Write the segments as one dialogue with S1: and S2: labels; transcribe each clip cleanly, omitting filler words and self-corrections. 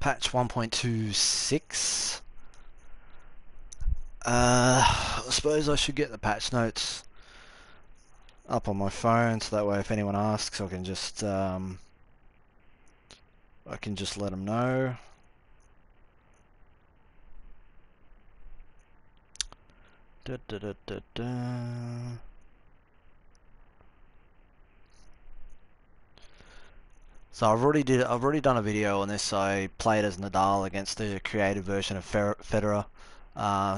S1: Patch 1.26. I suppose I should get the patch notes up on my phone, so that way if anyone asks, I can just let them know. Da, da, da, da, da. So I've already done a video on this. I played as Nadal against the creative version of Federer.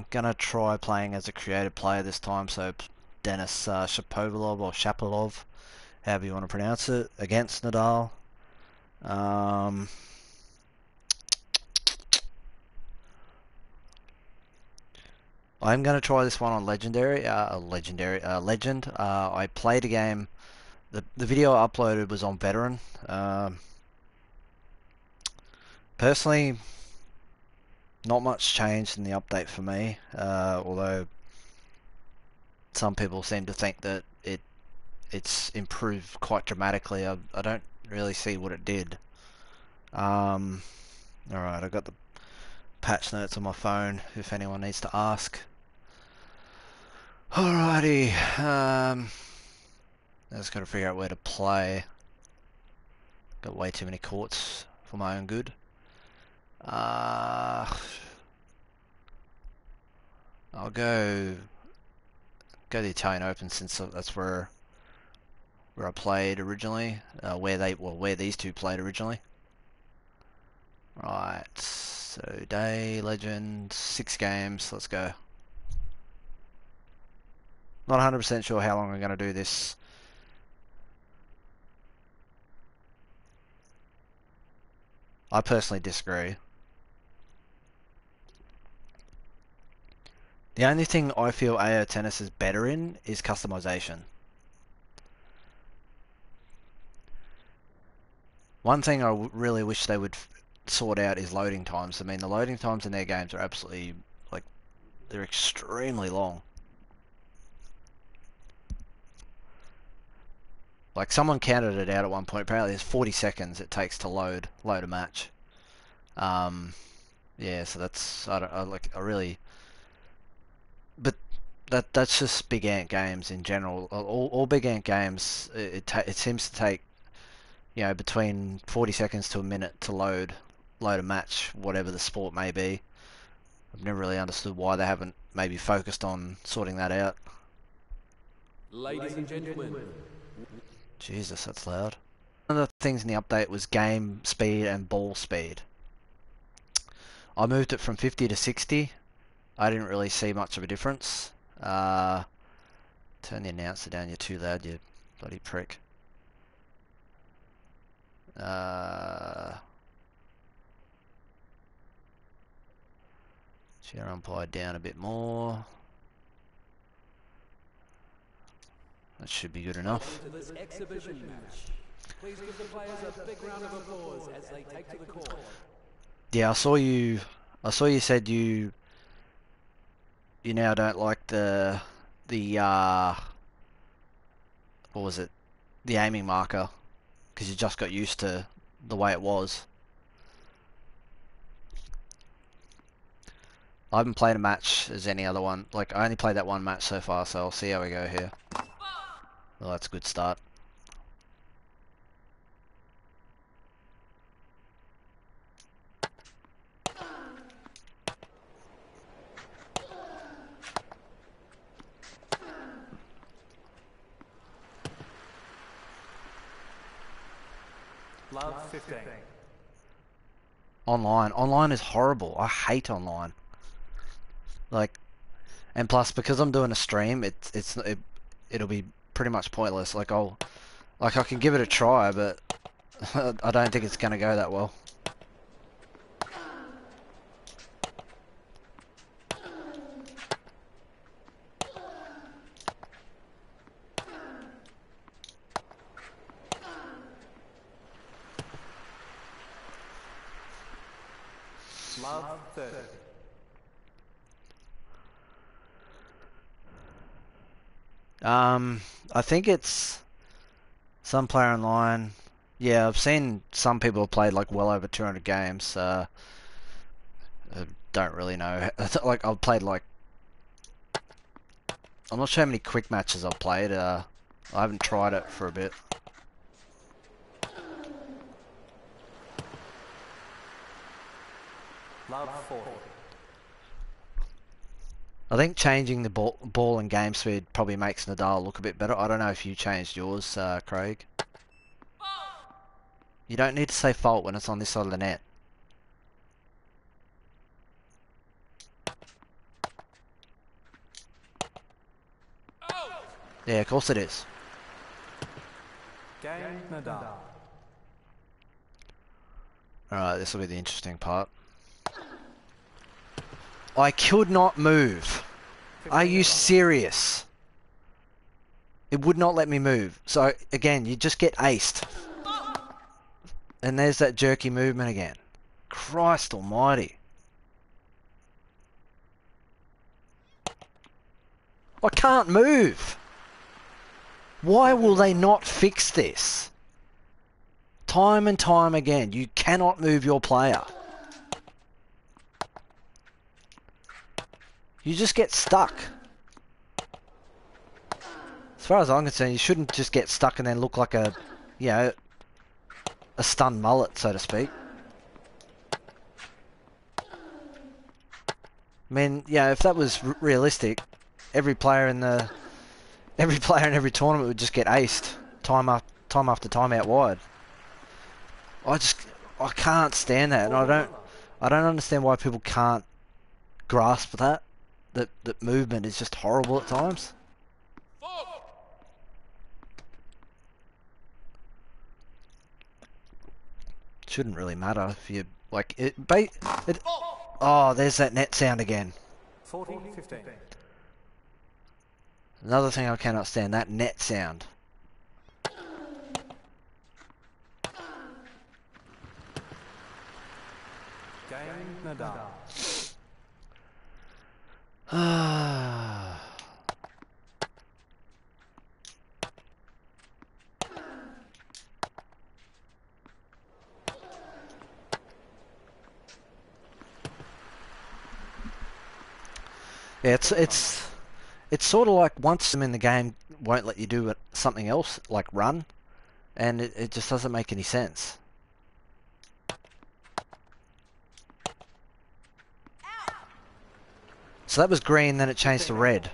S1: Gonna try playing as a creative player this time. So Denis Shapovalov or Shapovalov, however you want to pronounce it, against Nadal. I'm going to try this one on Legend. I played a game. The video I uploaded was on Veteran. Personally, not much changed in the update for me. Although some people seem to think that it's improved quite dramatically. I don't really see what it did. Alright, I got the patch notes on my phone if anyone needs to ask. Alrighty, I just gotta figure out where to play. Got way too many courts for my own good. I'll go the Italian Open, since that's where I played originally. Where these two played originally. Right, so day, legend, 6 games. Let's go. Not 100% sure how long I'm going to do this. I personally disagree. The only thing I feel AO Tennis is better in is customization. One thing I really wish they would sort out is loading times. I mean, the loading times in their games are absolutely, like, they're extremely long. Like, someone counted it out at one point. Apparently, it's 40 seconds it takes to load a match. Yeah, so that's I really. But that's just big ant games in general. All big ant games, it seems to take, you know, between 40 seconds to a minute to load a match, whatever the sport may be. I've never really understood why they haven't maybe focused on sorting that out.
S2: Ladies and gentlemen.
S1: Jesus, that's loud. One of the things in the update was game speed and ball speed. I moved it from 50 to 60. I didn't really see much of a difference. Turn the announcer down, you're too loud, you bloody prick. Chair umpire down a bit more. That should be good enough.
S2: To this exhibition match. Please give the players a big round of applause as they take to the court.
S1: Yeah, I saw you said you now don't like the what was it? The aiming marker, because you just got used to the way it was. I haven't played a match as any other one. Like, I only played that one match so far, so I'll see how we go here. Well, that's a good start.
S2: Love 15.
S1: Online is horrible. I hate online. Like, and plus, because I'm doing a stream, it'll be pretty much pointless. Like, I can give it a try, but I don't think it's gonna go that well.
S2: Love 30.
S1: I think it's some player online. Yeah, I've seen some people have played like well over 200 games. I don't really know. Like I've played like I'm not sure how many quick matches I've played. I haven't tried it for a bit.
S2: Love 40.
S1: I think changing the ball and game speed probably makes Nadal look a bit better. I don't know if you changed yours, Craig. You don't need to say fault when it's on this side of the net. Yeah, of course it is.
S2: Game Nadal.
S1: Alright, this will be the interesting part. I could not move. Are you serious? It would not let me move. So, again, you just get aced. And there's that jerky movement again. Christ almighty. I can't move. Why will they not fix this? Time and time again, you cannot move your player. You just get stuck. As far as I'm concerned, you shouldn't just get stuck and then look like a, you know, a stunned mullet, so to speak. I mean, yeah, if that was realistic, every player in every tournament would just get aced time after time out wide. I can't stand that, and I don't understand why people can't grasp that. That movement is just horrible at times. Shouldn't really matter if you like it. Oh, there's that net sound again.
S2: 40-15.
S1: Another thing I cannot stand, that net sound.
S2: Game Nadal.
S1: Yeah, it's sort of like once I'm in the game, won't let you do something else like run, and it just doesn't make any sense. So that was green, then it changed to red.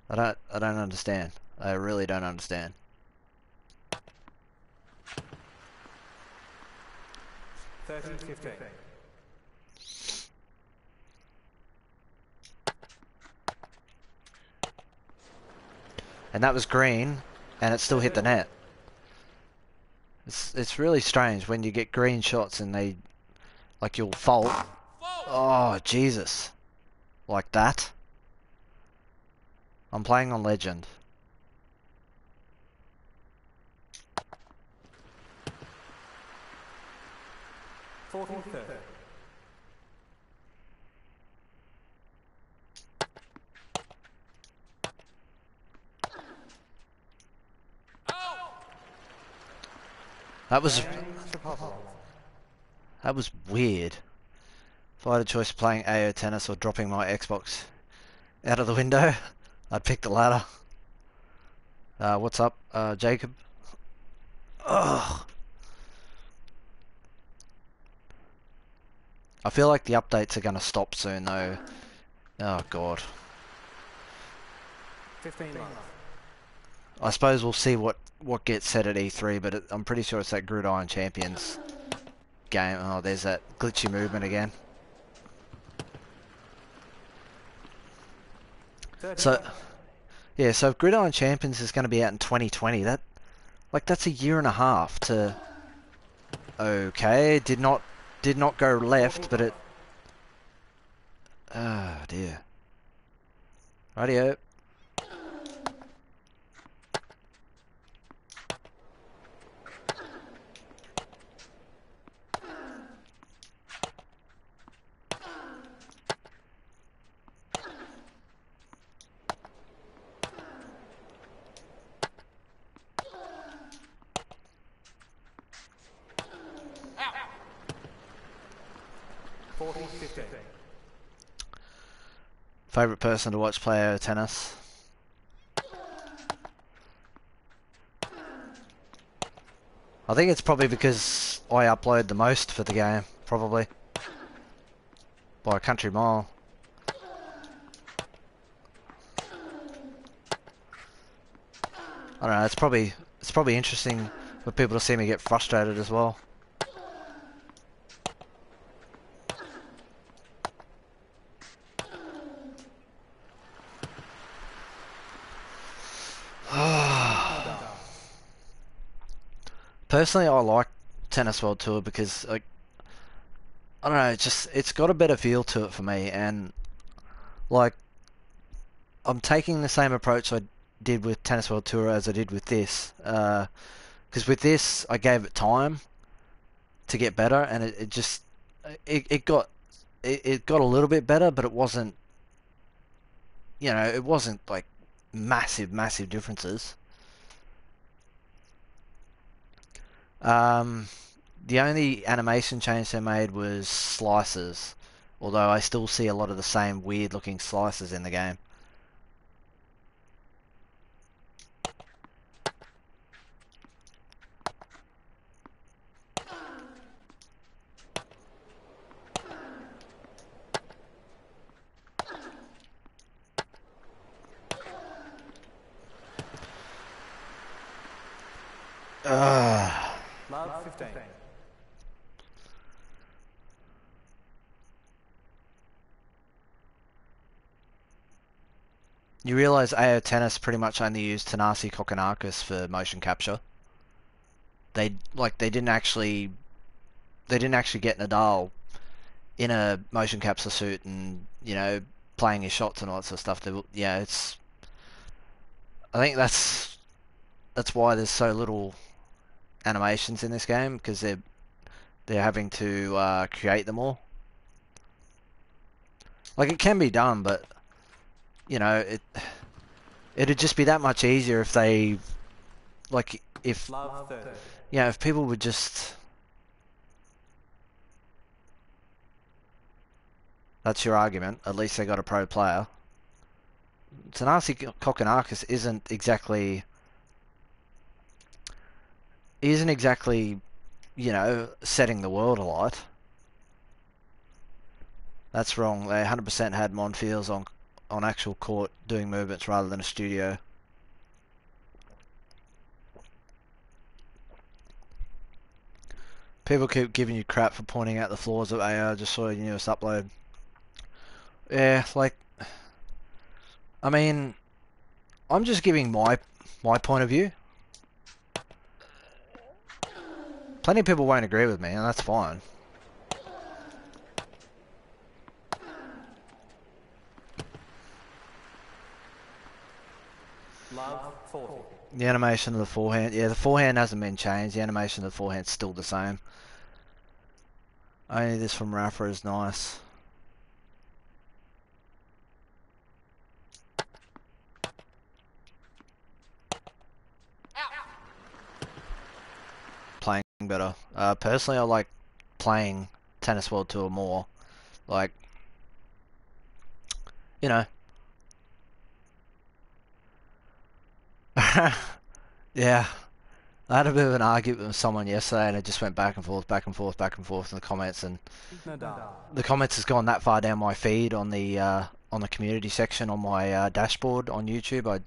S1: I don't understand. I really don't understand.
S2: 30-15.
S1: And that was green, and it still hit the net. It's really strange when you get green shots and they, like, you'll fault. Oh, Jesus. Like that. I'm playing on Legend. That was weird. If I had a choice of playing AO tennis or dropping my Xbox out of the window, I'd pick the latter. What's up, Jacob? Ugh. I feel like the updates are going to stop soon, though. Oh, God.
S2: 15 left.
S1: I suppose we'll see what gets said at E3, but I'm pretty sure it's that Gridiron Champions game. Oh, there's that glitchy movement again. So, yeah, so if Gridiron Champions is going to be out in 2020, that's a year and a half to... Okay, did not go left, but it... Oh, dear. Rightio.
S2: 15.
S1: Favorite person to watch play tennis? I think it's probably because I upload the most for the game, probably. By a country mile. I don't know, it's probably interesting for people to see me get frustrated as well. Personally, I like Tennis World Tour because, like, I don't know, it's got a better feel to it for me, and like, I'm taking the same approach I did with Tennis World Tour as I did with this, because with this I gave it time to get better, and it got a little bit better, but it wasn't, it wasn't like massive differences. The only animation change they made was slices, although I still see a lot of the same weird looking slices in the game.
S2: Love 15.
S1: You realise AO Tennis pretty much only used Tanasi Kokonakis for motion capture. They didn't actually get Nadal in a motion capture suit and playing his shots and all that sort of stuff. I think that's why there's so little animations in this game, because they're having to create them all. Like, it can be done, but it'd just be that much easier if they, like, if
S2: Love 30.
S1: if people would just. That's your argument. At least they got a pro player. Tanasi Kokonakis isn't exactly setting the world alight. That's wrong. They 100% had Monfils on actual court doing movements rather than a studio. People keep giving you crap for pointing out the flaws of AR. Just saw your newest upload. Yeah, like, I mean, I'm just giving my point of view. Plenty of people won't agree with me, and that's fine.
S2: Love 40.
S1: The animation of the forehand, the forehand hasn't been changed. The animation of the forehand's still the same. Only this from Rafa is nice. Playing better. Personally, I like playing Tennis World Tour more. Like, yeah. I had a bit of an argument with someone yesterday, and it just went back and forth in the comments, and
S2: Nadal.
S1: the comments has gone that far down my feed on the community section on my dashboard on YouTube.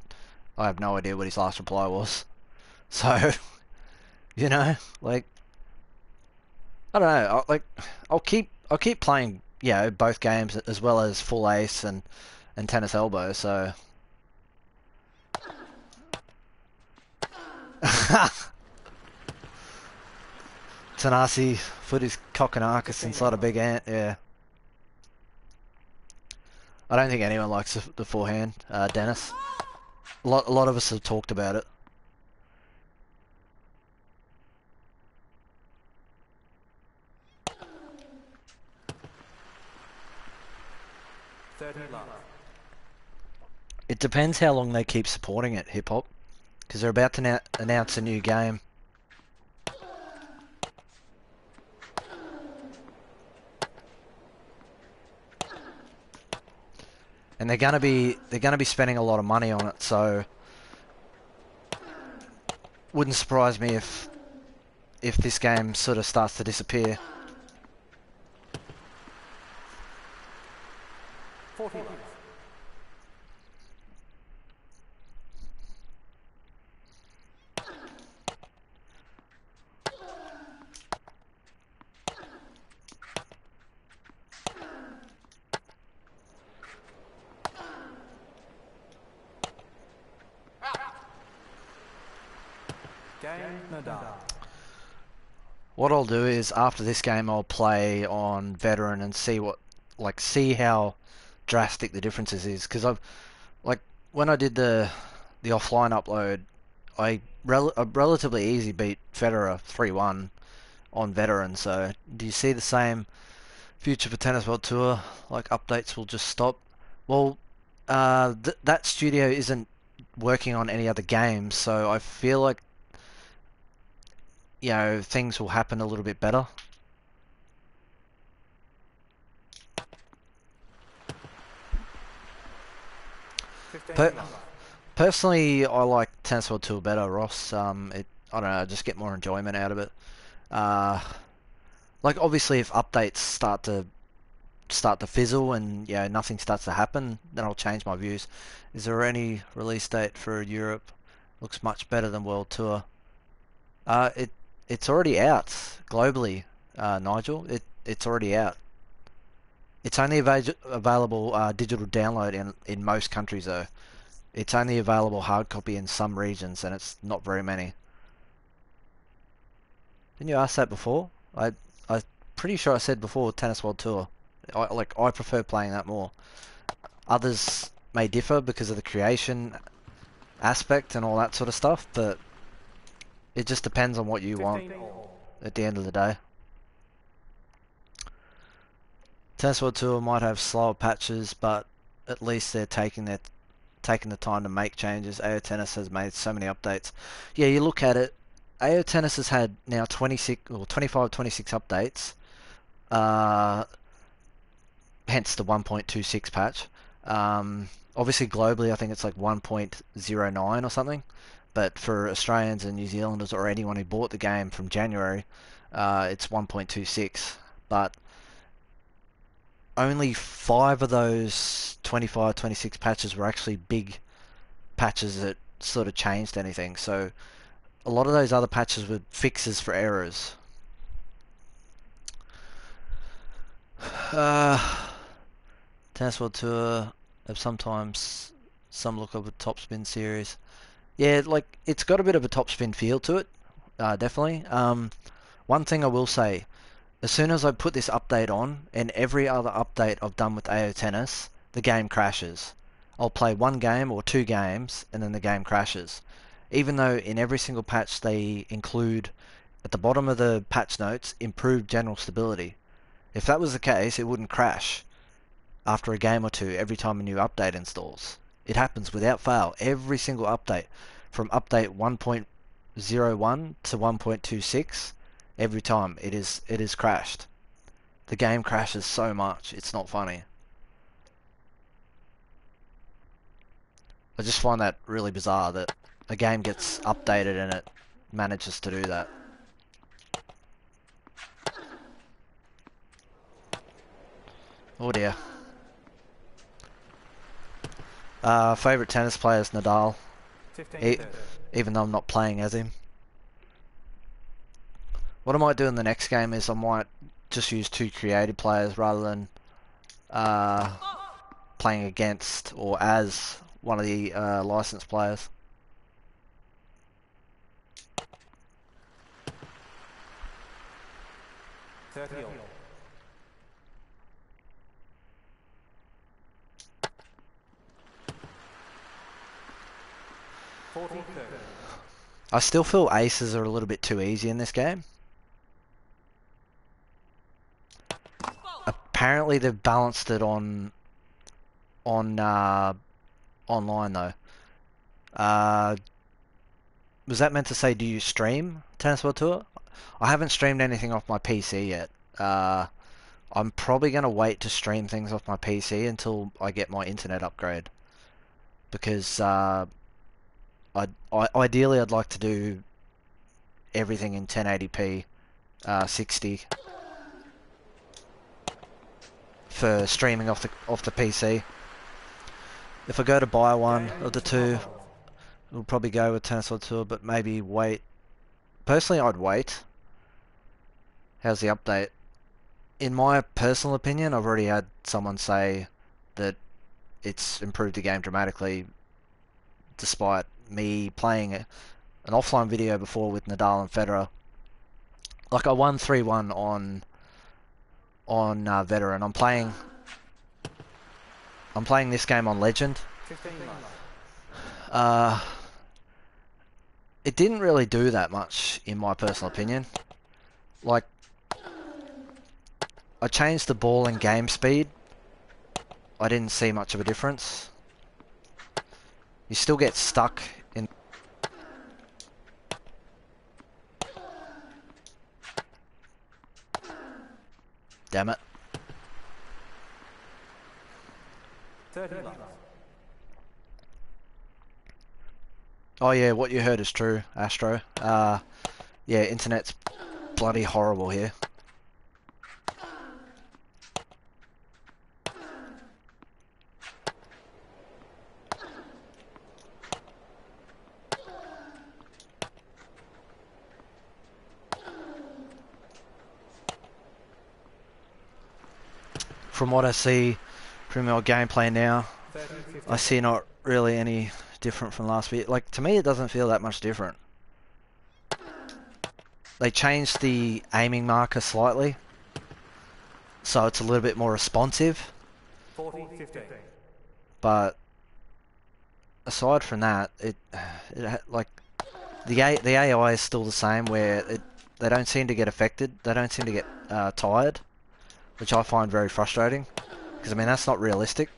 S1: I have no idea what his last reply was. So, like, I don't know. I'll keep playing, both games as well as Full Ace and Tennis Elbow. So. Tanasi put his Kokonakis inside a big ant. Yeah. I don't think anyone likes the forehand, Dennis. A lot of us have talked about it. It depends how long they keep supporting it, Hip Hop, because they're about to announce a new game. and they're gonna be spending a lot of money on it. So wouldn't surprise me if this game sort of starts to disappear.
S2: 40 laps. Game Nadal.
S1: What I'll do is after this game I'll play on veteran and see how drastic the differences is, because I've like when I did the offline upload, I relatively easy beat Federer 3-1 on veteran. So do you see the same future for Tennis World Tour? Like updates will just stop. Well, that studio isn't working on any other games, so I feel like things will happen a little bit better. Per
S2: 15 laps.
S1: Personally, I like Tennis World Tour better, Ross. I don't know, I just get more enjoyment out of it. Uh, like obviously, if updates start to fizzle and nothing starts to happen, then I'll change my views. Is there any release date for Europe? Looks much better than World Tour. It's already out globally, Nigel. It's already out. It's only available digital download in most countries though. It's only available hard copy in some regions, and it's not very many. Didn't you ask that before? I'm pretty sure I said before Tennis World Tour. I prefer playing that more. Others may differ because of the creation aspect and all that sort of stuff, but it just depends on what you want
S2: 15 all.
S1: at the end of the day. Tennis World Tour might have slower patches, but at least they're taking the time to make changes. AO Tennis has made so many updates. Yeah, you look at it, AO Tennis has had now 26 or 25, 26 updates. Uh, Hence the 1.26 patch. Obviously globally I think it's like 1.09 or something, but for Australians and New Zealanders or anyone who bought the game from January, it's 1.26. But only 5 of those 25, 26 patches were actually big patches that sort of changed anything. So a lot of those other patches were fixes for errors. Tennis World Tour have sometimes some look of a topspin series. Yeah, like it's got a bit of a topspin feel to it, definitely. One thing I will say, as soon as I put this update on, and every other update I've done with AO Tennis, the game crashes. I'll play one game or two games, and then the game crashes. Even though in every single patch they include, at the bottom of the patch notes, improved general stability. If that was the case, it wouldn't crash after a game or two every time a new update installs. It happens without fail. Every single update, from update 1.01 to 1.26, every time it is crashed. The game crashes so much, it's not funny. I just find that really bizarre that a game gets updated and it manages to do that. Oh dear. Favorite tennis player is Nadal,
S2: 15
S1: e
S2: 30.
S1: even though I'm not playing as him. What I might do in the next game is I might just use two creative players rather than uh, playing against or as one of the licensed players.
S2: Thirty all. Forty 30.
S1: I still feel aces are a little bit too easy in this game. Apparently they've balanced it on online though. Uh, was that meant to say do you stream Tennis World Tour? I haven't streamed anything off my PC yet. I'm probably going to wait to stream things off my PC until I get my internet upgrade. Because ideally I'd like to do everything in 1080p 60 for streaming off the PC. If I go to buy one of the two, we'll probably go with Tensor 2, but maybe wait. Personally, I'd wait. How's the update? In my personal opinion, I've already had someone say that it's improved the game dramatically, despite me playing an offline video before with Nadal and Federer. Like I won 3-1 on Veteran. I'm playing this game on Legend.
S2: 15 months.
S1: It didn't really do that much, in my personal opinion. Like, I changed the ball and game speed. I didn't see much of a difference. You still get stuck in... Damn it.
S2: 30 months.
S1: Oh yeah, what you heard is true, Astro. Yeah, internet's bloody horrible here. From what I see from your gameplay now,
S2: 30, 50.
S1: I see not really any different from last week. Like, to me, it doesn't feel that much different. They changed the aiming marker slightly, so it's a little bit more responsive.
S2: 40, 50.
S1: But aside from that, like the AI is still the same, where they don't seem to get affected. They don't seem to get tired, which I find very frustrating. Because I mean, that's not realistic.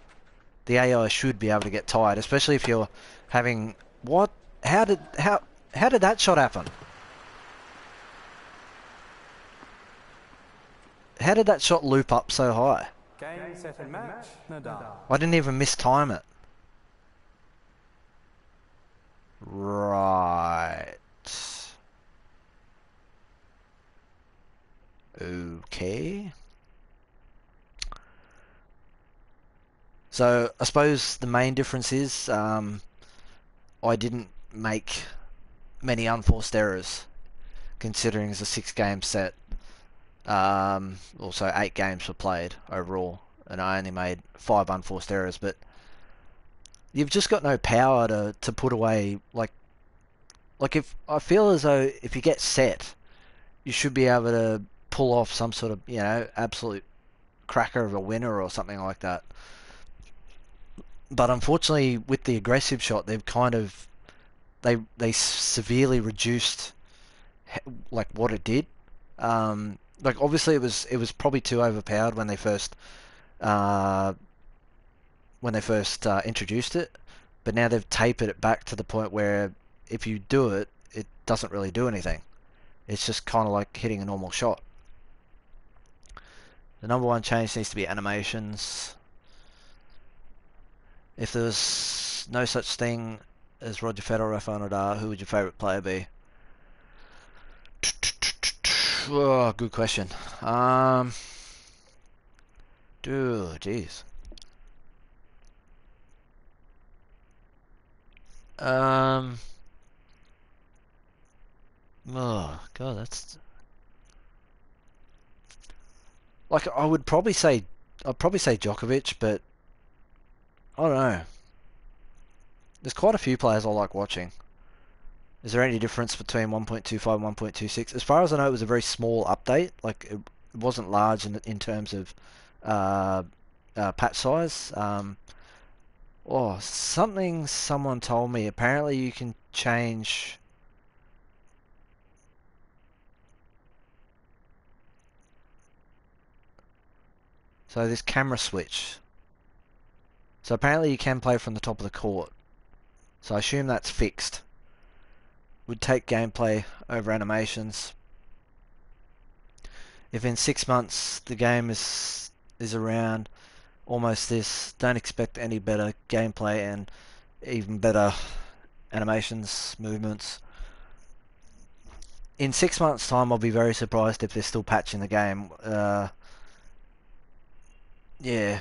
S1: The AI should be able to get tired, especially if you're having what? How did that shot happen? How did that shot loop up so high?
S2: Game, set and match. Nadal.
S1: I didn't even mistime it. Right. Okay. So I suppose the main difference is I didn't make many unforced errors, considering it's a 6-game set. Also 8 games were played overall, and I only made 5 unforced errors. But you've just got no power to put away. Like if I feel as though if you get set, you should be able to pull off some sort of, absolute cracker of a winner or something like that. But unfortunately, with the aggressive shot, they've kind of they severely reduced like what it did. Like obviously it was probably too overpowered when they first introduced it, but now they've tapered it back to the point where if you do it, it doesn't really do anything. It's just kind of like hitting a normal shot. The number one change needs to be animations. If there was no such thing as Roger Federer or Rafael Nadal, who would your favourite player be? Oh, good question. Dude, jeez. Oh god, that's like I'd probably say Djokovic, but I don't know. There's quite a few players I like watching. Is there any difference between 1.25 and 1.26? As far as I know, it was a very small update. Like it wasn't large in terms of patch size. Something someone told me. Apparently, you can change. So this camera switch. So apparently you can play from the top of the court. So I assume that's fixed. Would take gameplay over animations. if in 6 months the game is around almost this, don't expect any better gameplay and even better animations, movements. In 6 months' time, I'll be very surprised if they're still patching the game. Yeah,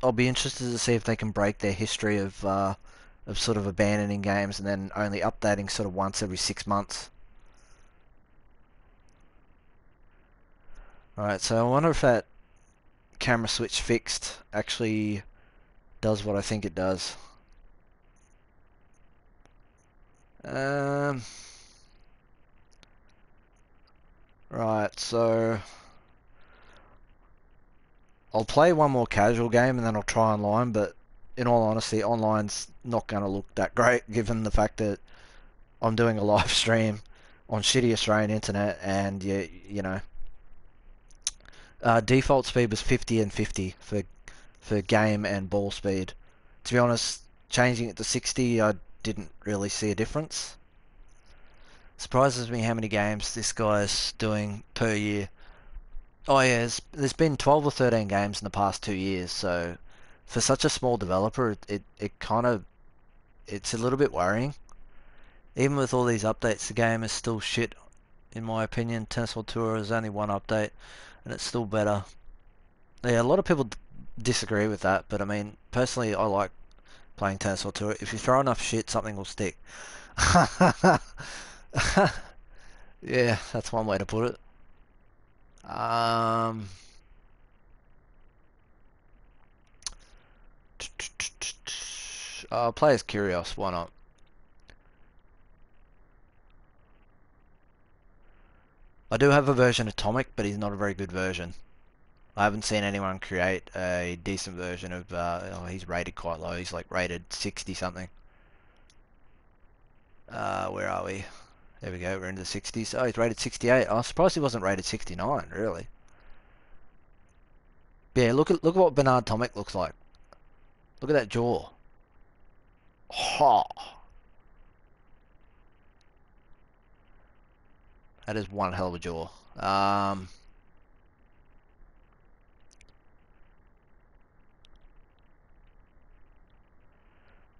S1: I'll be interested to see if they can break their history of sort of abandoning games and then only updating sort of once every 6 months. Alright, so I wonder if that camera switch fixed actually does what I think it does. Um, right, so I'll play one more casual game and then I'll try online, but in all honesty, online's not going to look that great given the fact that I'm doing a live stream on shitty Australian internet and you know, default speed was 50 and 50 for game and ball speed. To be honest, changing it to 60, I didn't really see a difference. Surprises me how many games this guy's doing per year. Oh yeah, there's been 12 or 13 games in the past 2 years, so for such a small developer, it kind of, it's a little bit worrying. Even with all these updates, the game is still shit, in my opinion. Tennis World Tour is only one update, and it's still better. Yeah, a lot of people disagree with that, but I mean, personally, I like playing Tennis World Tour. If you throw enough shit, something will stick. Yeah, that's one way to put it. Um, I'll play as Curios, why not? I do have a version of Atomic, but he's not a very good version. I haven't seen anyone create a decent version of, oh, he's rated quite low. He's like rated 60 something. Where are we? There we go, we're into the 60s. Oh, he's rated 68. I was surprised he wasn't rated 69, really. Yeah, look at what Bernard Tomic looks like. Look at that jaw. Ha! That is one hell of a jaw.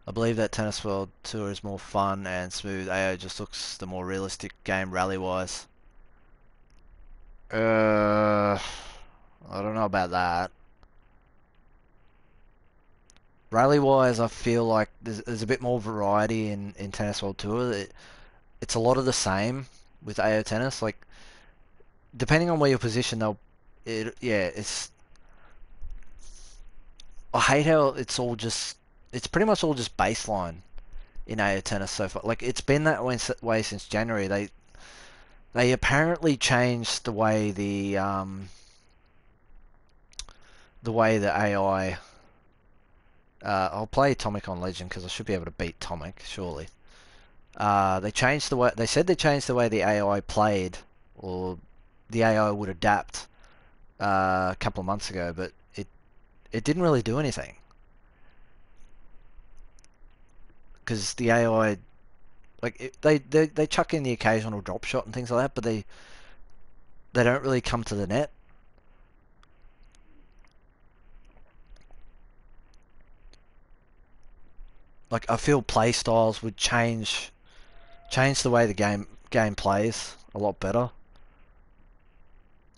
S1: I believe that Tennis World Tour is more fun and smooth. AO just looks the more realistic game rally-wise. I don't know about that. Rally-wise, I feel like there's a bit more variety in Tennis World Tour. It's a lot of the same with AO Tennis. Like, depending on where you're positioned, yeah, it's. I hate how it's pretty much all just baseline in AO Tennis so far. Like, it's been that way since January. They apparently changed the way the AI. I'll play Tomic on Legend because I should be able to beat Tomic, surely. They changed the way. They said they changed the way the AI played, or the AI would adapt a couple of months ago, but it didn't really do anything because the AI, like they chuck in the occasional drop shot and things like that, but they don't really come to the net. Like, I feel play styles would change the way the game plays a lot better.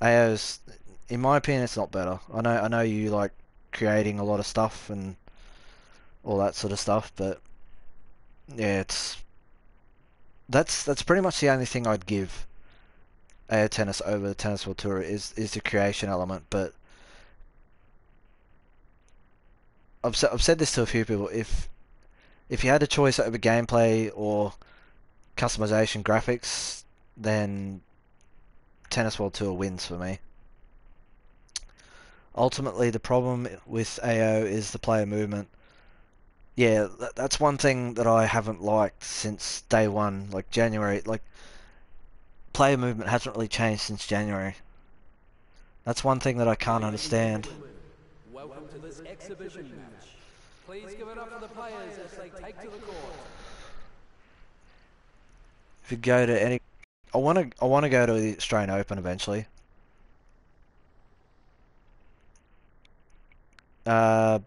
S1: AO's, in my opinion, it's not better. I know you like creating a lot of stuff and all that sort of stuff, but yeah, that's pretty much the only thing I'd give AO Tennis over the Tennis World Tour is the creation element. But I've said this to a few people. If you had a choice over gameplay or customization graphics, then Tennis World Tour wins for me. Ultimately, the problem with AO is the player movement. Yeah, that's one thing that I haven't liked since day one, like January. Like, player movement hasn't really changed since January. That's one thing that I can't
S2: Ladies and
S1: understand.
S2: gentlemen, welcome to this exhibition match. Please give it up for the players as they take to the court.
S1: If you go to any I want to go to the Australian Open eventually. Uh,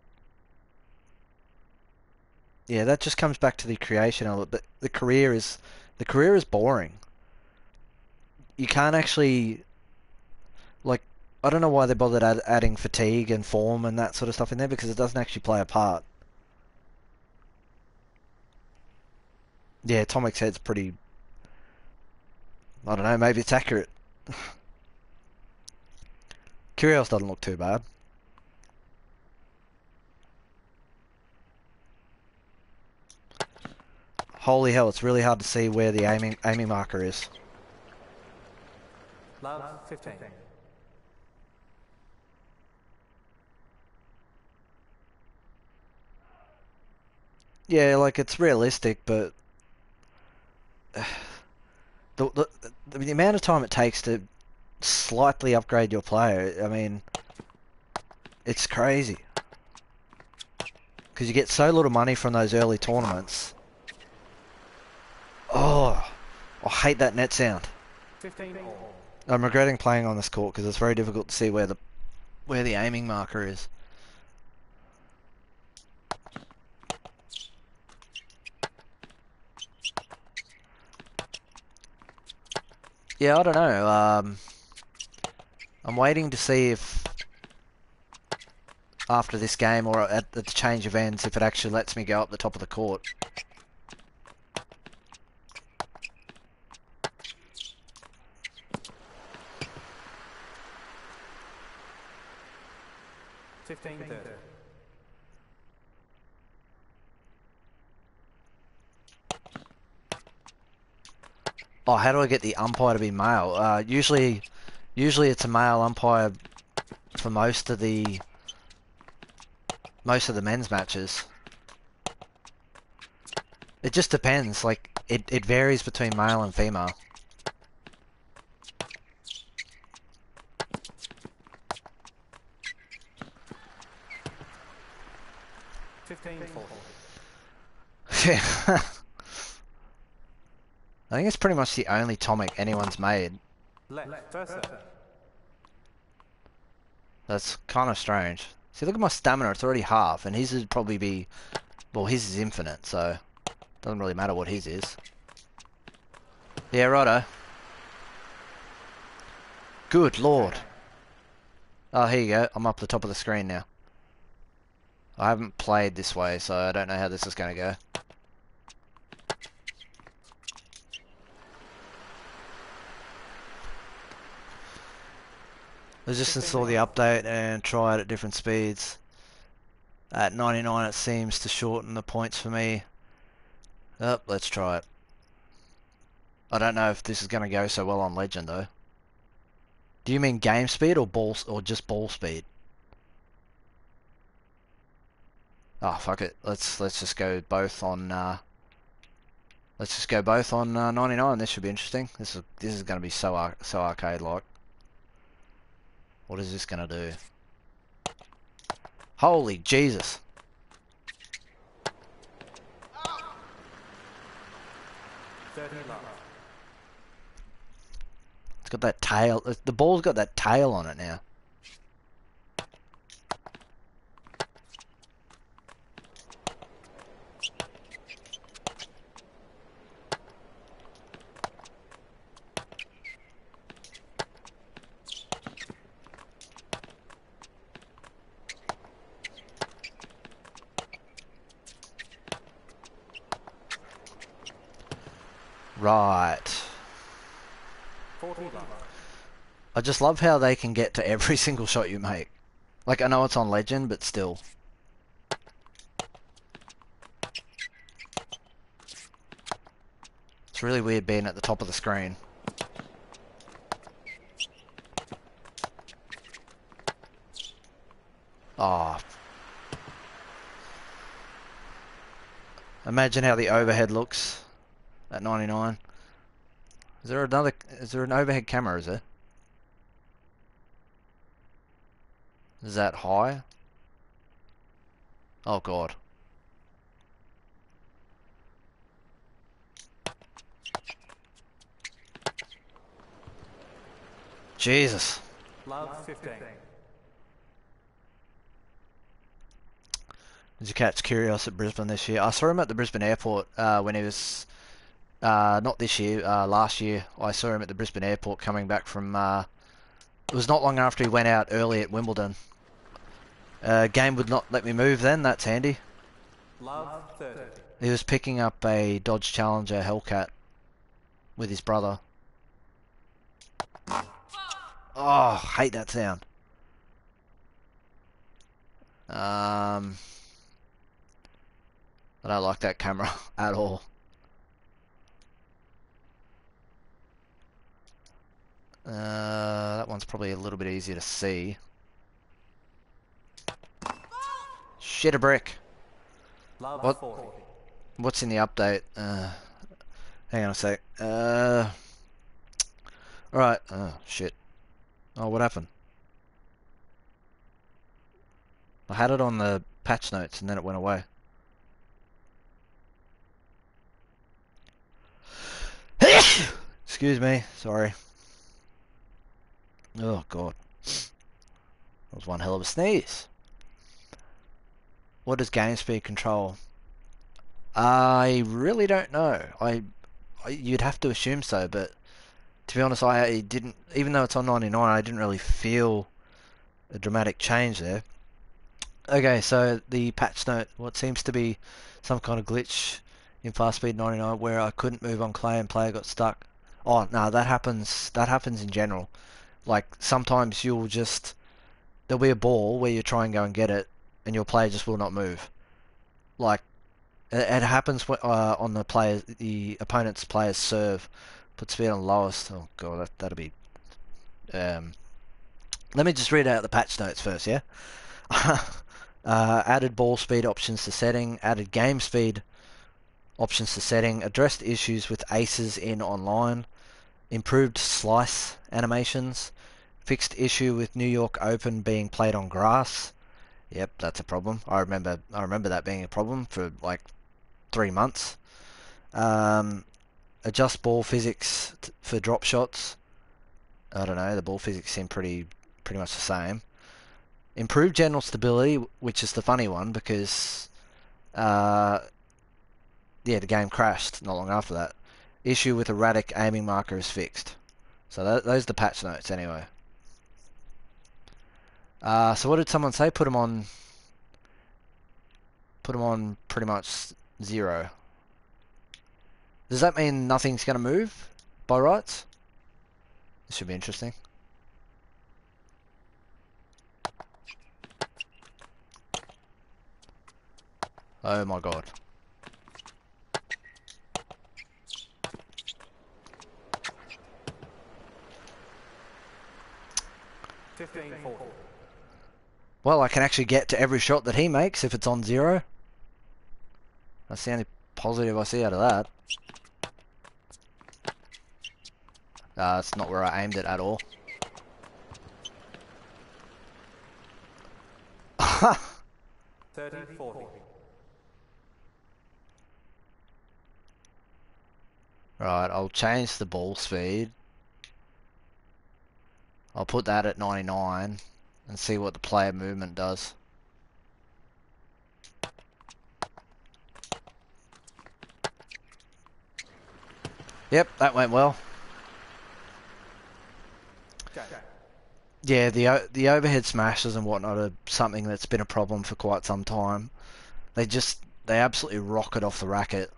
S1: yeah, that just comes back to the creation of it. But the career is boring. You can't actually like. I don't know why they bothered adding fatigue and form and that sort of stuff in there because it doesn't actually play a part. Yeah, Tomic's head's pretty. I don't know. Maybe it's accurate. Kyrgios doesn't look too bad. Holy hell! It's really hard to see where the aiming marker is.
S2: Love 15.
S1: Yeah, like it's realistic, but the, the the amount of time it takes to slightly upgrade your player, I mean, it's crazy. Because you get so little money from those early tournaments. Oh, I hate that net sound.
S2: 15 all.
S1: I'm regretting playing on this court because it's very difficult to see where the aiming marker is. Yeah, I don't know. I'm waiting to see if after this game or at the change of ends, if it actually lets me go up the top of the court.
S2: 15-30.
S1: Oh, how do I get the umpire to be male? Usually it's a male umpire for most of the men's matches. It just depends. Like it varies between male and female.
S2: 15-40.
S1: Yeah. I think it's pretty much the only Tomic anyone's made.
S2: Left. First serve.
S1: That's kind of strange. See, look at my stamina. It's already half, and his would probably be... Well, his is infinite, so... Doesn't really matter what his is. Yeah, righto. Good lord. Oh, here you go. I'm up the top of the screen now. I haven't played this way, so I don't know how this is going to go. Let's just install the update and try it at different speeds. At 99 it seems to shorten the points for me. Oh, let's try it. I don't know if this is going to go so well on Legend though. Do you mean game speed or just ball speed? Oh fuck it. Let's just go both on 99. This should be interesting. This is going to be so arcade like. What is this going to do? Holy Jesus.
S2: 30 love.
S1: It's got that tail. The ball's got that tail on it now. Right.
S2: 40 love.
S1: I just love how they can get to every single shot you make. Like, I know it's on Legend, but still. It's really weird being at the top of the screen. Oh. Imagine how the overhead looks at 99. Is there an overhead camera, is there? Is that high? Oh god. Jesus.
S2: Love 15.
S1: Did you catch Kyrgios at Brisbane this year? I saw him at the Brisbane airport when he was, not this year, last year. I saw him at the Brisbane airport coming back from, it was not long after he went out early at Wimbledon. Game would not let me move then, that's handy.
S2: Love 30.
S1: He was picking up a Dodge Challenger Hellcat with his brother. Oh, hate that sound. I don't like that camera at all. That one's probably a little bit easier to see. Shit a brick.
S2: Love
S1: What?
S2: 40.
S1: What's in the update? Hang on a sec. Alright. Oh, shit. Oh, what happened? I had it on the patch notes and then it went away. Excuse me. Sorry. Oh, God. That was one hell of a sneeze. What does game speed control? I really don't know. You'd have to assume so, but to be honest, I didn't. Even though it's on 99, I didn't really feel a dramatic change there. Okay, so the patch note, what seems to be some kind of glitch in fast speed 99 where I couldn't move on clay and player got stuck. Oh no, that happens. That happens in general. Like sometimes there'll be a ball where you try and go and get it, and your player just will not move. Like it happens on the opponent's player's serve. Put speed on lowest. Oh god, that'll be. Let me just read out the patch notes first, yeah. Added ball speed options to setting. Added game speed options to setting. Addressed issues with aces in online. Improved slice animations. Fixed issue with New York Open being played on grass. Yep, that's a problem. I remember that being a problem for like 3 months. Adjust ball physics for drop shots. I don't know, the ball physics seem pretty much the same. Improved general stability, which is the funny one because yeah, the game crashed not long after that. Issue with erratic aiming marker is fixed. So those are the patch notes anyway. So what did someone say? Put them on pretty much 0. Does that mean nothing's going to move by rights? This should be interesting. Oh my god. Well, I can actually get to every shot that he makes if it's on 0. That's the only positive I see out of that. That's not where I aimed it at all.
S2: 30-40.
S1: Right, I'll change the ball speed. I'll put that at 99 and see what the player movement does. Yep, that went well. Yeah, the overhead smashes and whatnot are something that's been a problem for quite some time. They absolutely rocket off the racket.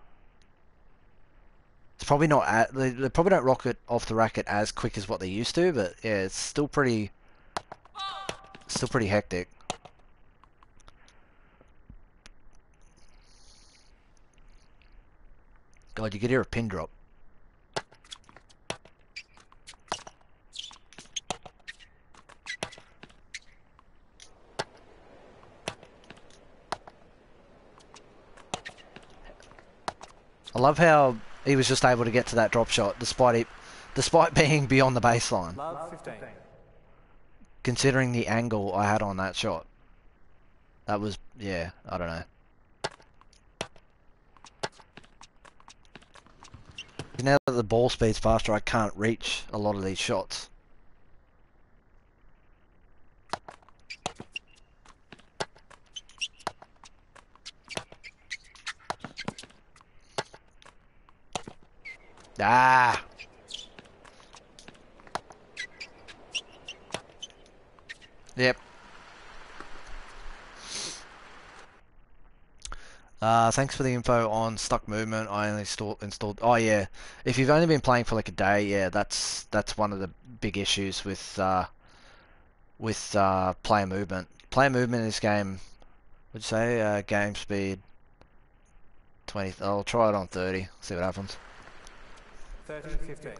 S1: It's probably not they probably don't rocket off the racket as quick as what they used to, but yeah, it's still pretty hectic. God, you could hear a pin drop. I love how he was just able to get to that drop shot despite being beyond the baseline.
S2: Love 15.
S1: Considering the angle I had on that shot. That was, yeah, I don't know. Now that the ball speed's faster, I can't reach a lot of these shots. Ah! Yep. Thanks for the info on stuck movement. I only installed. Oh yeah, if you've only been playing for like a day, yeah, that's one of the big issues with player movement. Player movement in this game, would you say game speed 20? I'll try it on 30. See what happens.
S2: 30, 15.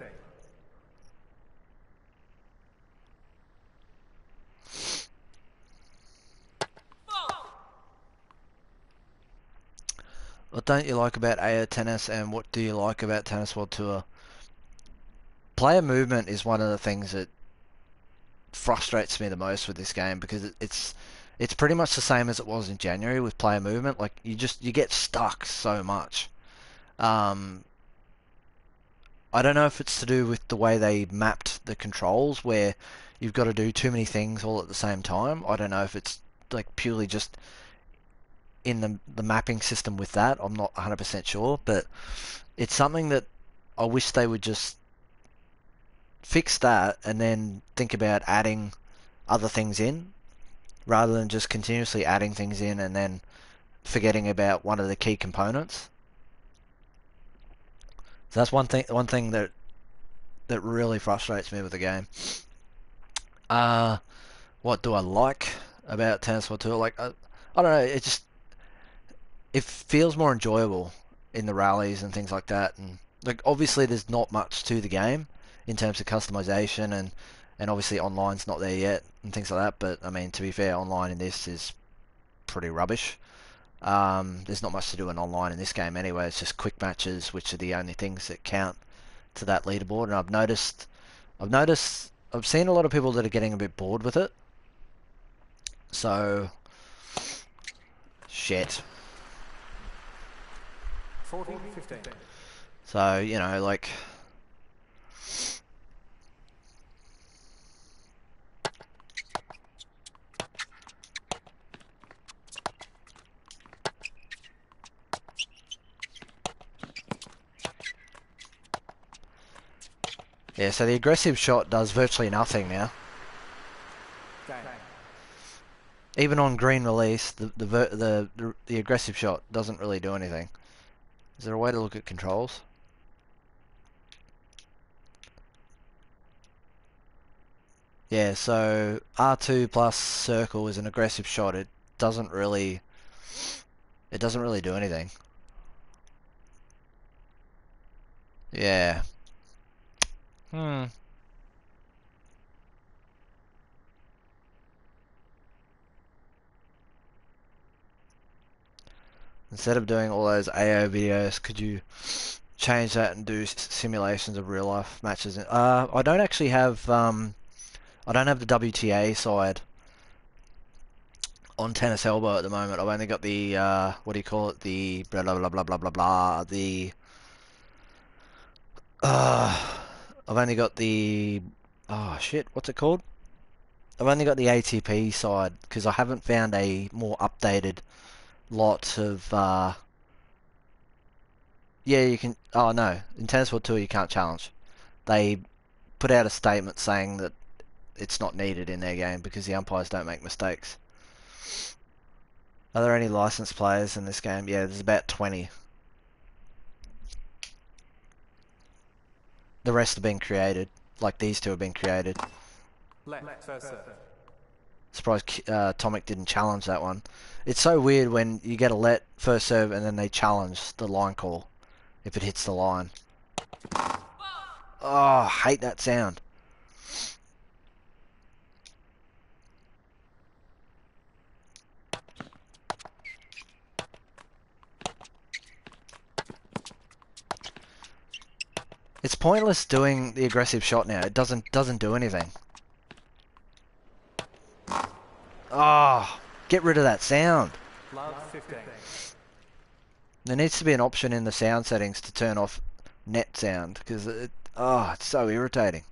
S1: What don't you like about AO Tennis, and what do you like about Tennis World Tour? Player movement is one of the things that frustrates me the most with this game because it's pretty much the same as it was in January with player movement. Like you get stuck so much. Um, I don't know if it's to do with the way they mapped the controls where you've got to do too many things all at the same time. I don't know if it's like purely just in the mapping system with that. I'm not 100% sure, but it's something that I wish they would just fix that and then think about adding other things in rather than just continuously adding things in and then forgetting about one of the key components. So that's one thing that really frustrates me with the game. What do I like about Tennis World Tour? Like I don't know, it feels more enjoyable in the rallies and things like that. And like obviously there's not much to the game in terms of customization and obviously online's not there yet and things like that. But I mean, to be fair, online in this is pretty rubbish. There's not much to do in online in this game anyway. It's just quick matches, which are the only things that count to that leaderboard. And I've seen a lot of people that are getting a bit bored with it. So, shit.
S2: 40, 15.
S1: So, you know, like, yeah, so the aggressive shot does virtually nothing now.
S2: Game.
S1: Even on green release, the aggressive shot doesn't really do anything. Is there a way to look at controls? Yeah, so R2 plus circle is an aggressive shot. Doesn't really it doesn't really do anything. Yeah. Hmm. Instead of doing all those AO videos, could you change that and do simulations of real life matches? I don't actually have I don't have the WTA side on Tennis Elbow at the moment. I've only got the what do you call it? The blah blah blah blah blah blah blah. The I've only got the oh shit, what's it called? I've only got the ATP side because I haven't found a more updated lot of yeah, you can. Oh no, in Tennis World Tour you can't challenge. They put out a statement saying that it's not needed in their game because the umpires don't make mistakes. Are there any licensed players in this game? Yeah, there's about 20. The rest have been created. Like these two have been created.
S2: Left, first serve.
S1: Surprised Tomic didn't challenge that one. It's so weird when you get a let first serve and then they challenge the line call if it hits the line. Oh, I hate that sound. It's pointless doing the aggressive shot now. It doesn't do anything. Oh, get rid of that sound.
S2: Love, 15.
S1: There needs to be an option in the sound settings to turn off net sound because it's so irritating.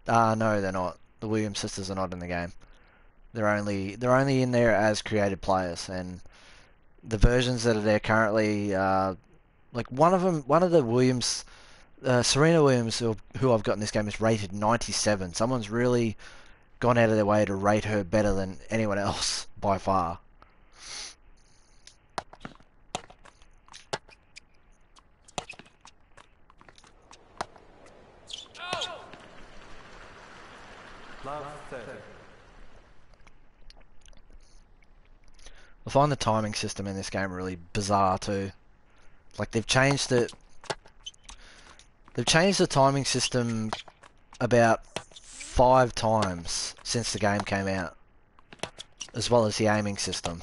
S1: No, they're not. The Williams sisters are not in the game. They're only in there as created players, and the versions that are there currently Like one of the Williams, Serena Williams, who I've got in this game, is rated 97. Someone's really gone out of their way to rate her better than anyone else by far.
S2: Love 30.
S1: I find the timing system in this game really bizarre too. Like they've changed it. They've changed the timing system about 5 times since the game came out, as well as the aiming system.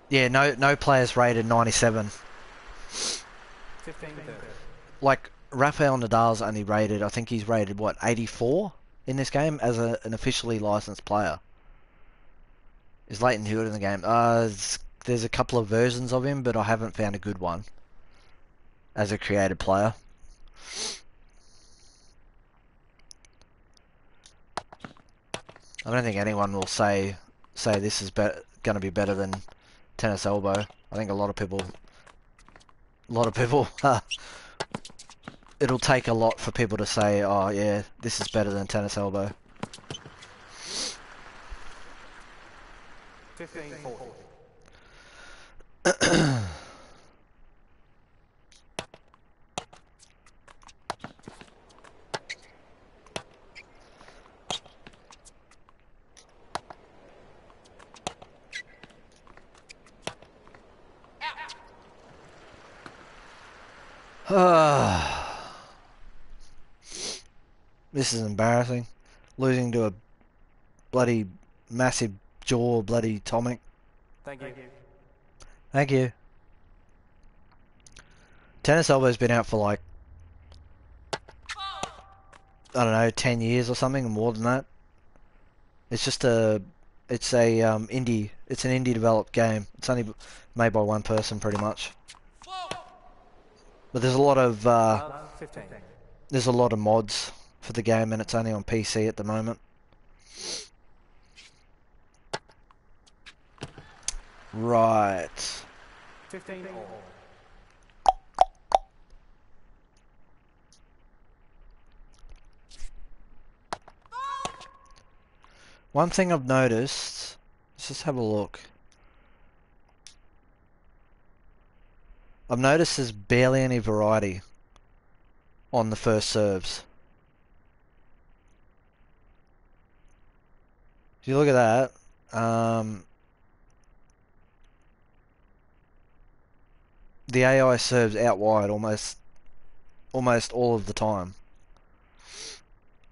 S1: Yeah, no players rated 97.
S2: 15, 30.
S1: Like Rafael Nadal's only rated, I think he's rated what, 84 in this game as an officially licensed player. Is Leighton Hewitt in the game? There's a couple of versions of him, but I haven't found a good one as a created player. I don't think anyone will say this is going to be better than Tennis Elbow. I think a lot of people, it'll take a lot for people to say, oh yeah, this is better than Tennis Elbow.
S2: 15, 40.
S1: This is embarrassing. Losing to a bloody massive jaw bloody Tomic.
S2: Thank you.
S1: Thank you. Tennis Elbow's been out for like, I don't know, 10 years or something, or more than that. It's just it's an indie developed game. It's only made by one person pretty much. But there's a lot of
S2: Love 15.
S1: there's a lot of mods for the game, and it's only on PC at the moment. Right.
S2: 15, all.
S1: One thing I've noticed, let's just have a look. I've noticed there's barely any variety on the first serves. If you look at that, the AI serves out wide almost all of the time.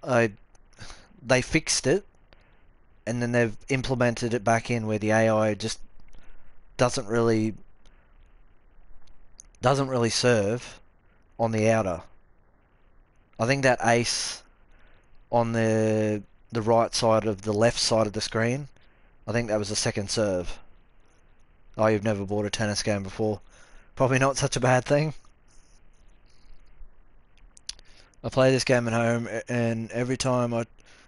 S1: They fixed it, and then they've implemented it back in where the AI just doesn't really serve on the outer. I think that ace on the right side of the left side of the screen, I think that was the second serve. Oh, you've never bought a tennis game before. Probably not such a bad thing. I play this game at home, and every time I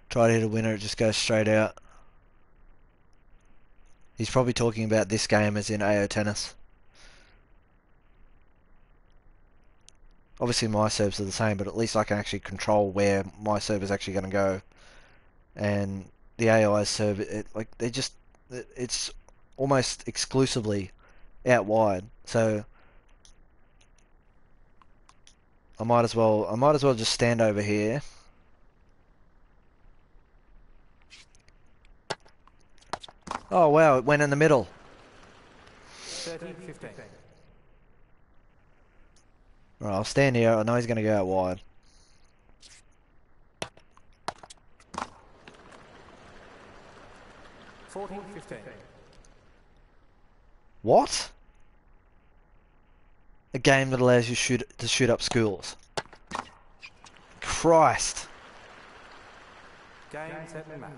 S1: try to hit a winner, it just goes straight out. He's probably talking about this game as in AO Tennis. Obviously my serves are the same, but at least I can actually control where my serve is actually going to go. And the AI serve, it's almost exclusively out wide. So I might as well just stand over here. Oh wow, it went in the middle.
S2: 30, 15.
S1: Alright, I'll stand here. I know he's going to go out wide.
S2: Fourteen, 15.
S1: What? A game that allows you to shoot up schools. Christ.
S2: Game, set, and match.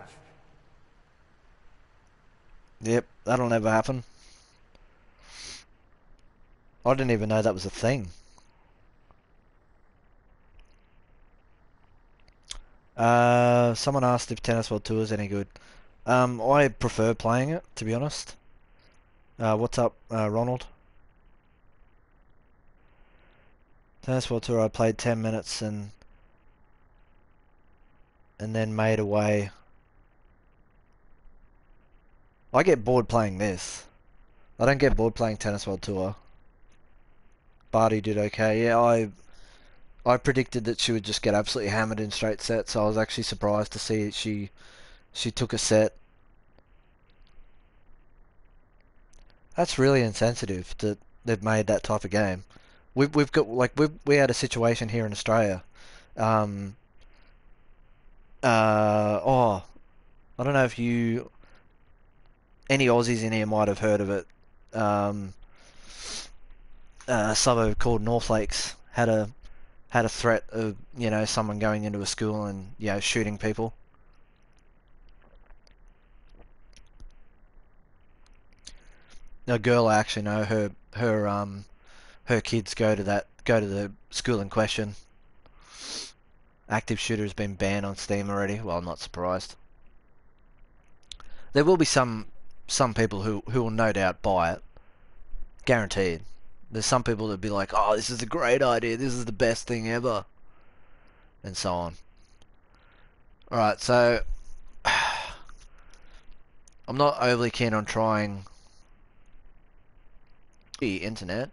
S1: Yep, that'll never happen. I didn't even know that was a thing. Someone asked if Tennis World Tour is any good. I prefer playing it, to be honest. What's up, Ronald? Tennis World Tour, I played 10 minutes and then made away. I get bored playing this. I don't get bored playing Tennis World Tour. Barty did okay. Yeah, I predicted that she would just get absolutely hammered in straight sets, so I was actually surprised to see she took a set. That's really insensitive that they've made that type of game. We've got like we had a situation here in Australia. Um, oh, I don't know if you any Aussies in here might have heard of it. Um, a suburb called North Lakes had a threat of someone going into a school and shooting people. A girl I actually know, her kids go to the school in question. Active shooter has been banned on Steam already. Well, I'm not surprised. There will be some people who will no doubt buy it, guaranteed. There's some people that be like, "Oh, this is a great idea. This is the best thing ever," and so on. All right, so I'm not overly keen on trying the internet,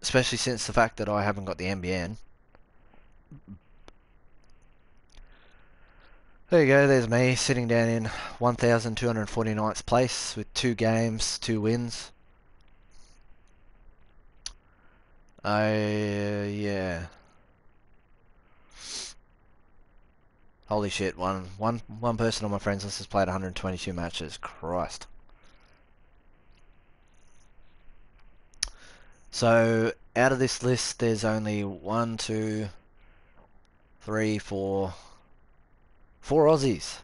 S1: especially since the fact that I haven't got the NBN. There you go, there's me sitting down in 1,249th place with 2 games, 2 wins. Yeah. Holy shit, one person on my friends list has played 122 matches. Christ. So, out of this list, there's only 1, 2, 3, 4, 4 Aussies.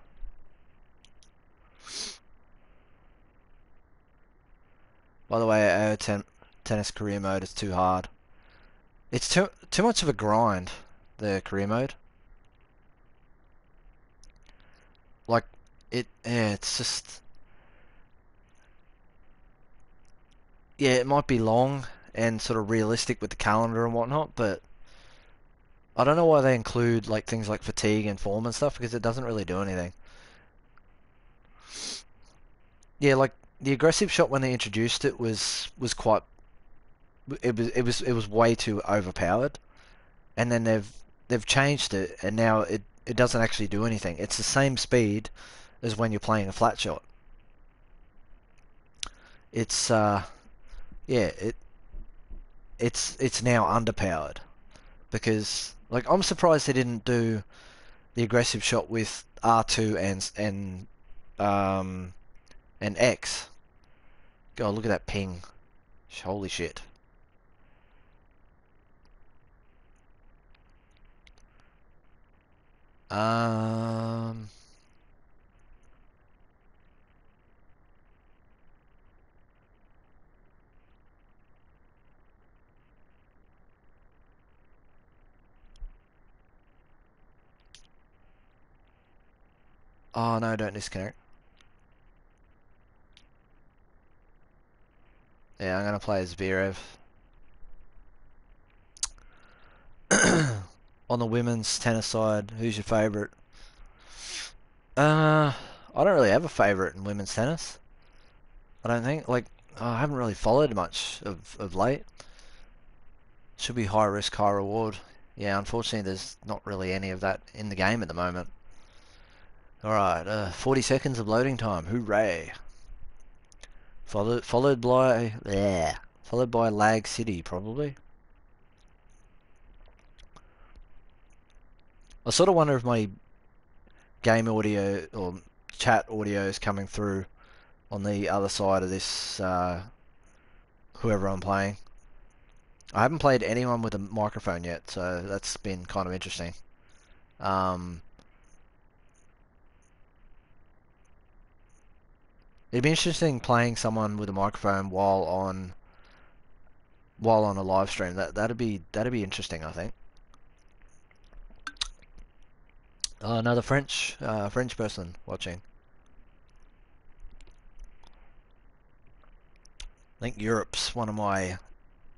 S1: By the way, our tennis career mode is too hard. It's too much of a grind, the career mode. Like, it's just... Yeah, it might be long and sort of realistic with the calendar and whatnot, but I don't know why they include like things like fatigue and form and stuff because it doesn't really do anything. Yeah, like the aggressive shot when they introduced it was quite it was way too overpowered, and then they've changed it and now it doesn't actually do anything. It's the same speed as when you're playing a flat shot. It's yeah, it's now underpowered because like I'm surprised they didn't do the aggressive shot with R2 um and X. God, look at that ping. Holy shit. Um oh no, don't disconnect. Yeah, I'm gonna play as Zverev. On the women's tennis side, who's your favourite? I don't really have a favourite in women's tennis. I don't think. Like, I haven't really followed much of late. Should be high risk, high reward. Yeah, unfortunately, there's not really any of that in the game at the moment. Alright, 40 seconds of loading time. Hooray. Followed by... Yeah. Followed by Lag City, probably. I sort of wonder if my game audio or chat audio is coming through on the other side of this, whoever I'm playing. I haven't played anyone with a microphone yet, so that's been kind of interesting. It'd be interesting playing someone with a microphone while on a live stream. That'd be interesting, I think. Oh, another French person watching. I think Europe's one of my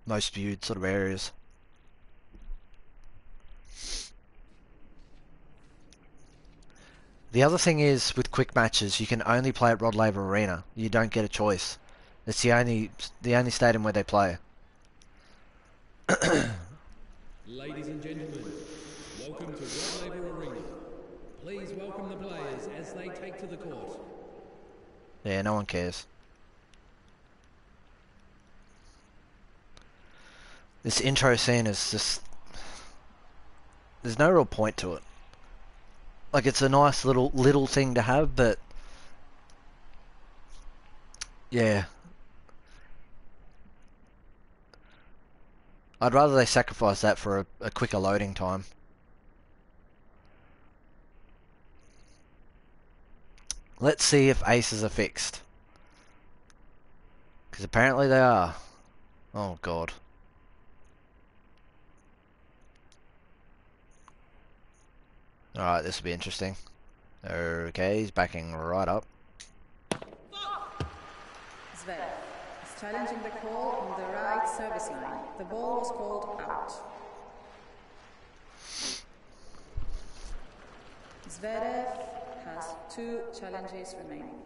S1: most viewed sort of areas. The other thing is with quick matches, you can only play at Rod Laver Arena. You don't get a choice. It's the only stadium where they play.
S2: Ladies and gentlemen, welcome to Rod Laver Arena. Please welcome the players as they take to the court.
S1: Yeah, no one cares. This intro scene is just... There's no real point to it. Like, it's a nice little thing to have, but... Yeah. I'd rather they sacrifice that for a quicker loading time. Let's see if aces are fixed. Because apparently they are. Oh, God. Alright, this will be interesting. Okay, he's backing right up.
S3: Zverev is challenging the call on the right service line. The ball was called out. Zverev has 2 challenges remaining.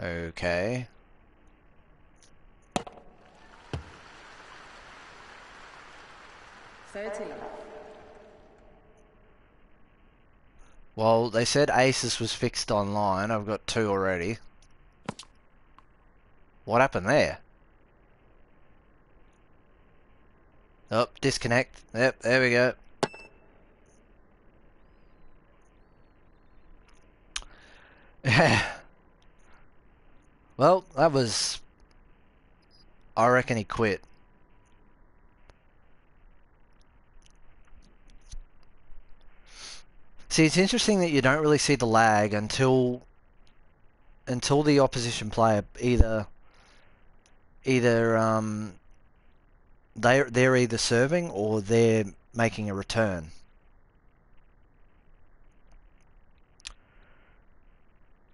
S1: Okay. Well, they said aces was fixed online. I've got 2 already. What happened there? Oh, disconnect. Yep, there we go. Well, that was... I reckon he quit. See, it's interesting that you don't really see the lag until the opposition player either they're either serving or they're making a return.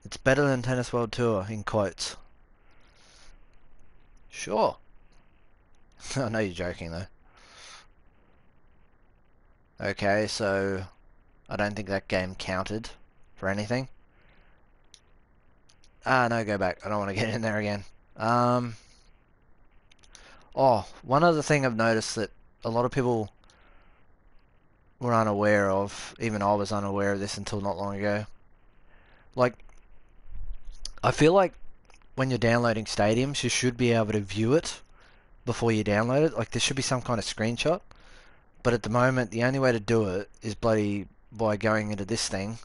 S1: It's better than Tennis World Tour, in quotes. Sure. I know you're joking, though. Okay, so I don't think that game counted for anything. Ah, no, go back. I don't want to get in there again. Oh, one other thing I've noticed that a lot of people were unaware of, even I was unaware of this until not long ago. Like, I feel like when you're downloading stadiums, you should be able to view it before you download it. Like, there should be some kind of screenshot. But at the moment, the only way to do it is bloody by going into this thing,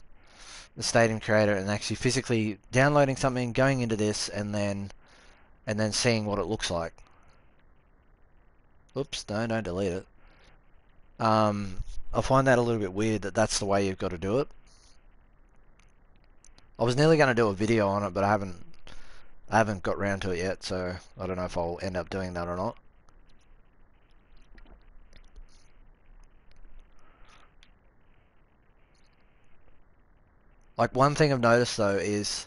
S1: the stadium creator, and actually physically downloading something, going into this, and then seeing what it looks like. Oops, no, don't delete it. I find that a little bit weird that that's the way you've got to do it. I was nearly going to do a video on it, but I haven't got round to it yet, so I don't know if I'll end up doing that or not. Like, one thing I've noticed though is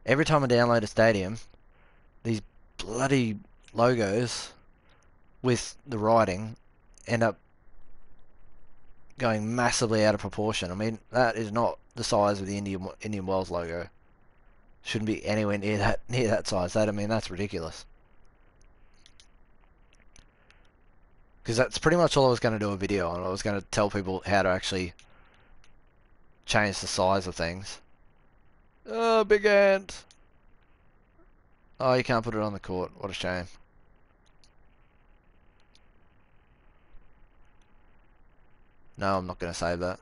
S1: every time I download a stadium, these bloody logos with the writing end up going massively out of proportion. I mean, that is not the size of the Indian Wells logo. Shouldn't be anywhere near that size. I mean, that's ridiculous. Because that's pretty much all I was going to do a video on. I was going to tell people how to actually change the size of things. Oh, big ant. Oh, you can't put it on the court. What a shame. No, I'm not going to save that.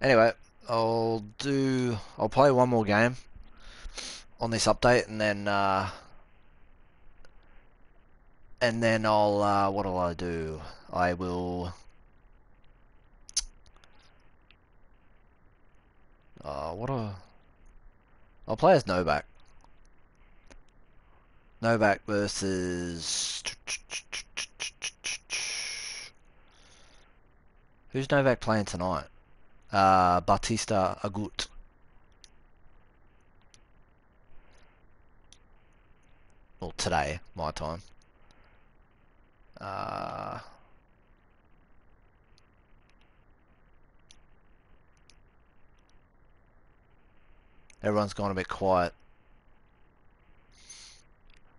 S1: Anyway, I'll play one more game on this update, and then I'll what'll I do? I will what a I'll play as Novak. Novak versus... Who's Novak playing tonight? Batista Agut. Well, today, my time. Everyone's gone a bit quiet.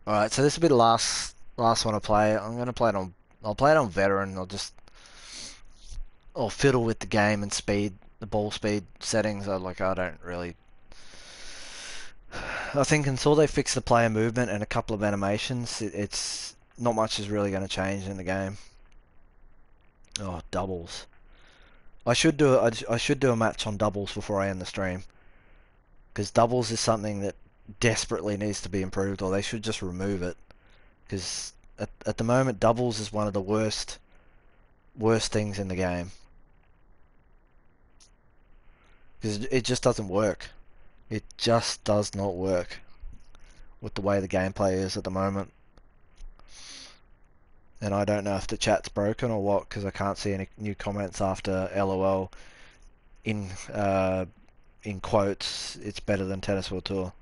S1: Alright, so this will be the last one I play. I'm gonna play it on... I'll play it on veteran. I'll fiddle with the game and speed, the ball speed settings. I don't really... I think until they fix the player movement and a couple of animations, it's not much is really going to change in the game. Oh, doubles. I should do a match on doubles before I end the stream, because doubles is something that desperately needs to be improved, or they should just remove it. Because at the moment, doubles is one of the worst things in the game. Because it just doesn't work. It just does not work with the way the gameplay is at the moment. And I don't know if the chat's broken or what, because I can't see any new comments after LOL in quotes. It's better than Tennis World Tour.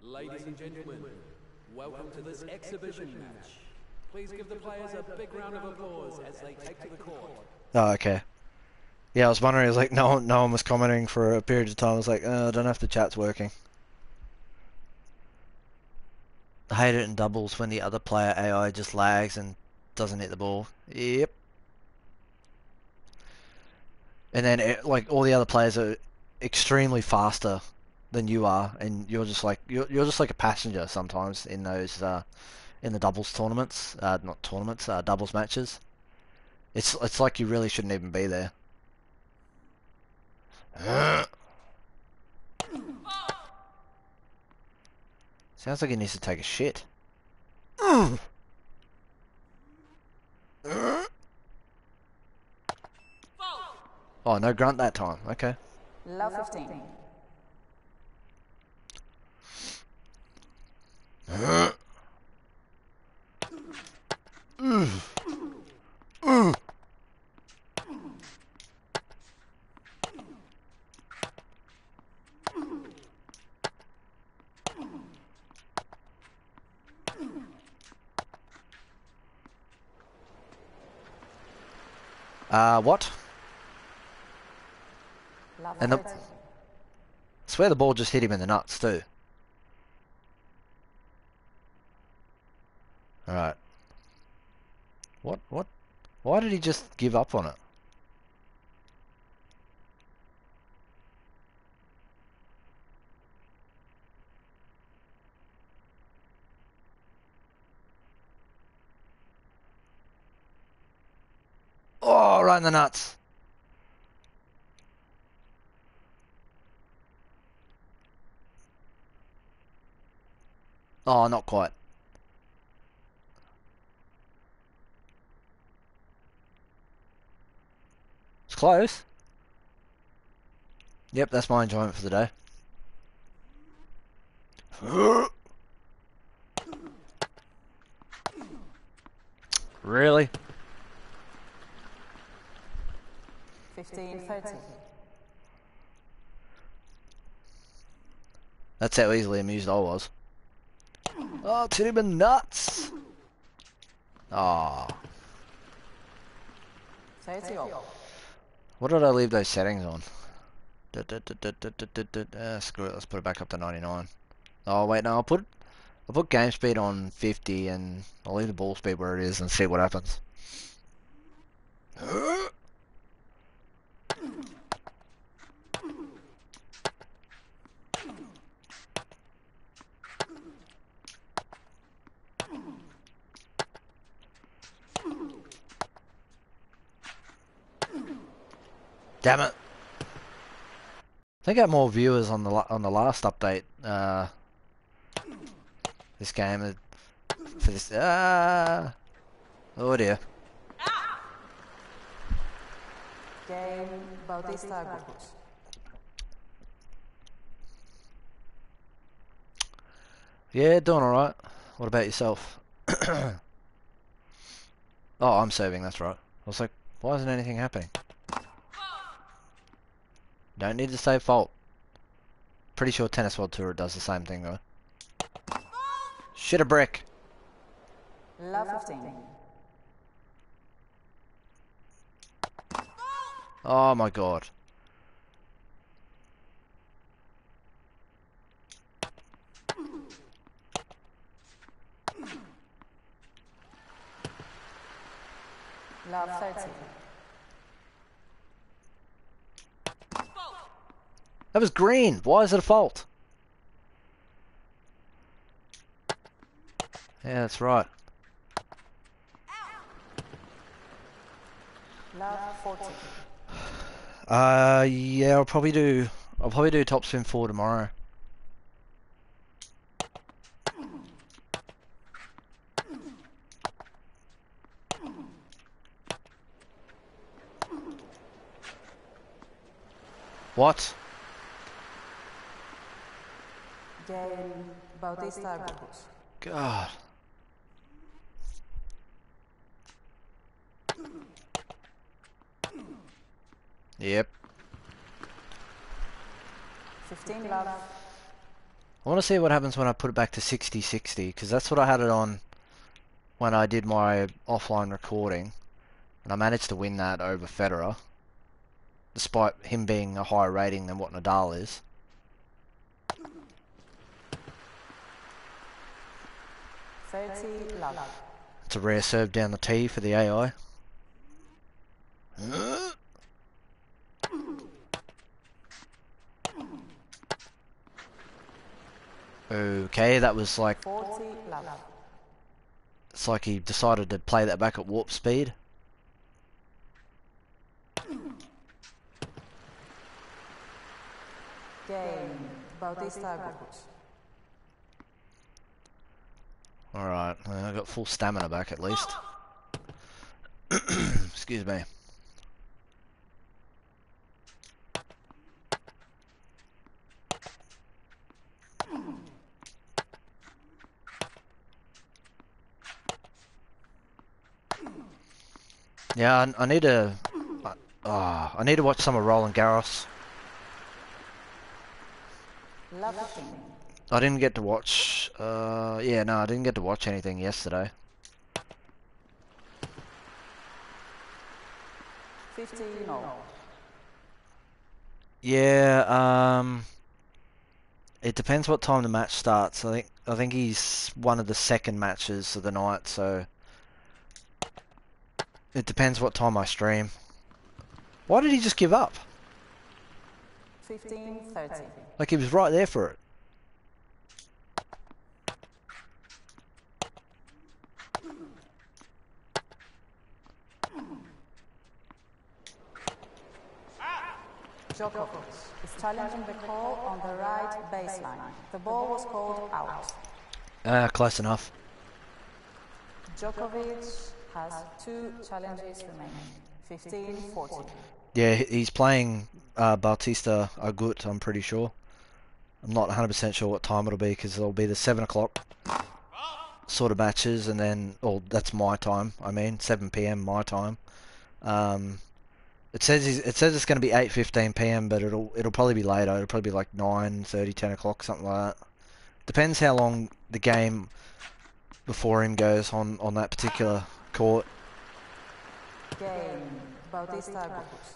S2: Ladies and gentlemen, welcome to this exhibition match. Please give the players a big round of applause as they take to the court.
S1: Oh, okay. Yeah, I was wondering. I was like, no one was commenting for a period of time. I was like, I don't know if the chat's working. I hate it in doubles when the other player AI just lags and doesn't hit the ball. Yep. And then like all the other players are extremely faster than you are, and you're just like a passenger sometimes in those in the doubles tournaments, not tournaments, doubles matches. It's like you really shouldn't even be there. Sounds like he needs to take a shit. Oh, no grunt that time. Okay.
S3: Love 15.
S1: What?
S3: Love
S1: And I
S3: 30.
S1: swear the ball just hit him in the nuts too. Alright. What? Why did he just give up on it? Oh, right in the nuts. Oh, not quite. It's close. Yep, that's my enjoyment for the day. Really?
S3: 15-30.
S1: That's how easily amused I was. Oh, it's hit him in the nuts. Oh.
S3: 30.
S1: What did I leave those settings on? Screw it, let's put it back up to 99. Oh wait, no, I'll put game speed on 50 and I'll leave the ball speed where it is and see what happens. Damn it! I think I got more viewers on the last update. This game for this. Oh dear.
S3: Game Bautista Agutus.
S1: Yeah, doing alright. What about yourself? Oh, I'm serving, that's right. I was like, why isn't anything happening? Don't need to say fault. Pretty sure Tennis World Tour does the same thing though. Shit a brick.
S3: Love 15.
S1: Oh my god.
S3: Love 30.
S1: That was green. Why is it a fault? Yeah, that's right.
S3: Love 40.
S1: Yeah, I'll probably do topspin 4 tomorrow. What?
S3: Game Bautista Agutus.
S1: God. Yep.
S3: 15 love.
S1: I want to see what happens when I put it back to 60-60, because that's what I had it on when I did my offline recording, and I managed to win that over Federer, despite him being a higher rating than what Nadal is.
S3: Love.
S1: It's a rare serve down the tee for the AI. Okay, that was like...
S3: 40 love.
S1: It's like he decided to play that back at warp speed.
S3: Game Bautista Agutus.
S1: Alright, I got full stamina back at least. Excuse me. Yeah, I need to... I need to watch some of Roland Garros.
S3: Love 15.
S1: I didn't get to watch... yeah, no, I didn't get to watch anything yesterday.
S3: 15 no.
S1: Yeah, it depends what time the match starts. I think he's one of the second matches of the night, so it depends what time I stream. Why did he just give up?
S3: 15-30.
S1: Like he was right there for it.
S3: Djokovic is challenging the call on the right baseline. The ball was called out.
S1: Close enough.
S3: Djokovic has 2 challenges remaining. 15-14.
S1: Yeah, he's playing Bautista Agut, I'm pretty sure. I'm not 100% sure what time it'll be, because it'll be the 7 o'clock sort of matches, and then, well, that's my time, 7 PM my time. It says it's going to be 8:15 PM, but it'll probably be later. It'll probably be like 9:30, 10 o'clock, something like that. Depends how long the game before him goes on that particular court.
S3: Game Bautista Agutus.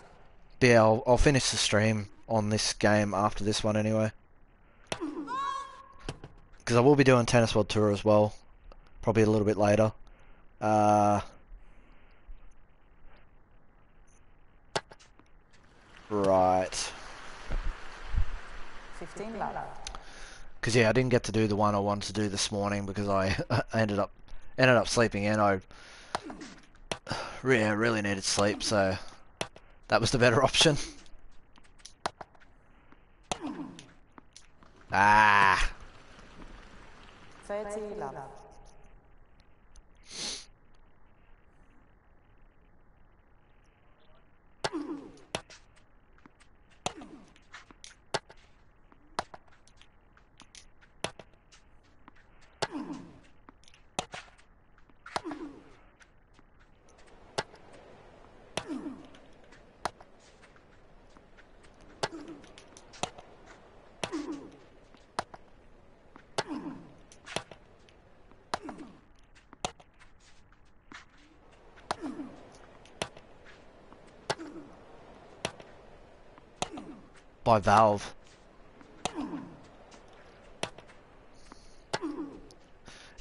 S1: But yeah, I'll finish the stream on this game after this one anyway. Because I will be doing Tennis World Tour as well, probably a little bit later. Right.
S3: 15 love.
S1: Because yeah, I didn't get to do the one I wanted to do this morning because I ended up sleeping in. I really needed sleep, so that was the better option. Ah.
S3: 30 love.
S1: by Valve.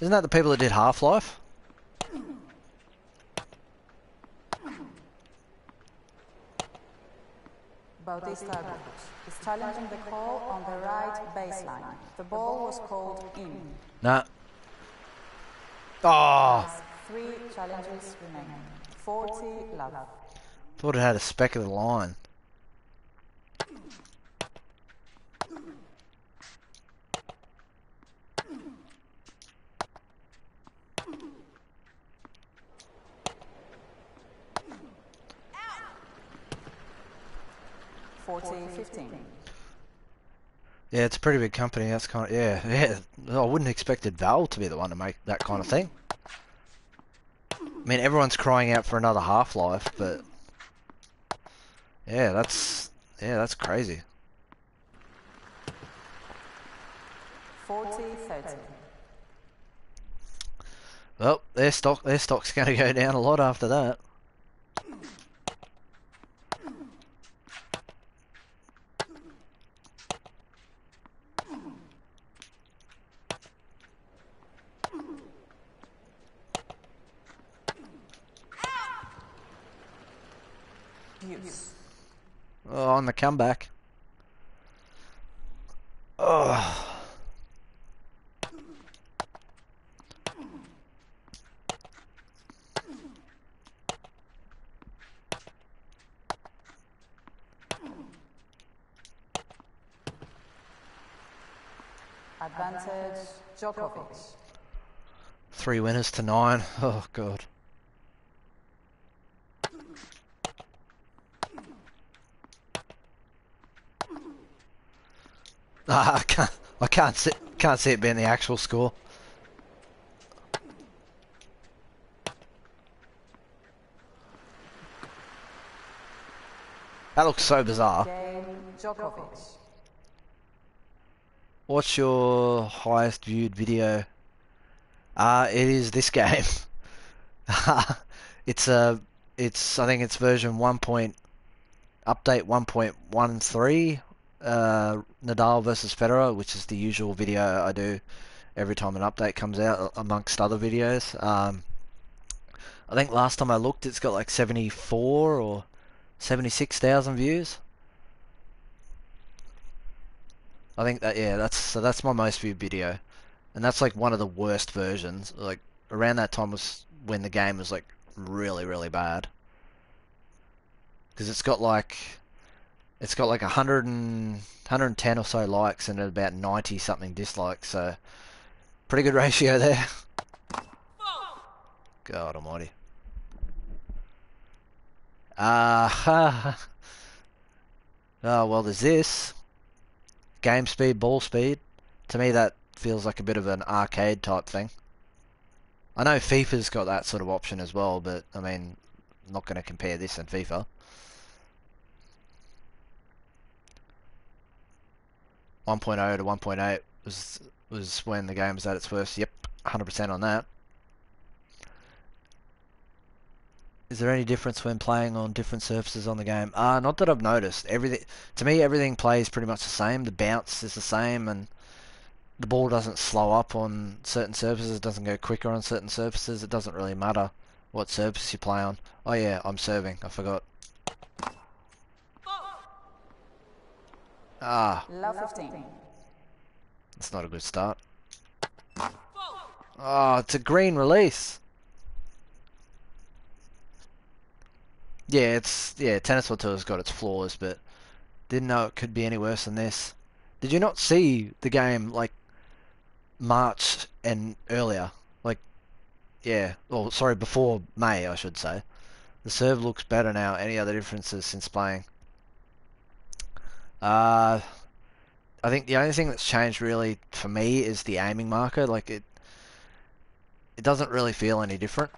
S1: Isn't that the people that did Half-Life?
S3: Bautista Abrams is challenging the call on the right baseline. The ball was called in.
S1: Nah. Oh!
S3: Has 3 challenges remaining. 40 love.
S1: Thought it had a speck of the line. Yeah, it's a pretty big company. That's kind of yeah. I wouldn't have expected Valve to be the one to make that kind of thing. I mean, everyone's crying out for another Half-Life, but yeah, that's crazy.
S3: 40-30.
S1: Well, their stock's going to go down a lot after that. Oh, on the comeback. Oh.
S3: Advantage Djokovic.
S1: 3 winners to 9. Oh god. I can't see it being the actual score. That looks so bizarre.
S3: Game Djokovic.
S1: What's your highest viewed video? It is this game. It's I think it's version 1. Update 1.13. Nadal versus Federer, which is the usual video I do every time an update comes out, amongst other videos. I think last time I looked, it's got like 74 or 76,000 views. I think that that's my most viewed video, and that's like one of the worst versions. Like around that time was when the game was like really bad, because it's got like 110 or so likes and about 90 something dislikes. So pretty good ratio there. God almighty. Oh well, there's this. Game speed, ball speed. To me that feels like a bit of an arcade type thing. I know FIFA's got that sort of option as well, but I mean, I'm not going to compare this and FIFA. One point 1.0 to 1.8 was when the game was at its worst. Yep, 100% on that. Is there any difference when playing on different surfaces on the game? Not that I've noticed. To me, everything plays pretty much the same. The bounce is the same, and the ball doesn't slow up on certain surfaces. It doesn't go quicker on certain surfaces. It doesn't really matter what surface you play on. Oh yeah, I'm serving. I forgot.
S3: Love 15.
S1: That's not a good start. Oh, it's a green release. Yeah, Tennis World Tour's got its flaws, but didn't know it could be any worse than this. Did you not see the game like March and earlier? Like, yeah, well, sorry, before May, I should say. The serve looks better now. Any other differences since playing? I think the only thing that's changed really for me is the aiming marker. Like it doesn't really feel any different.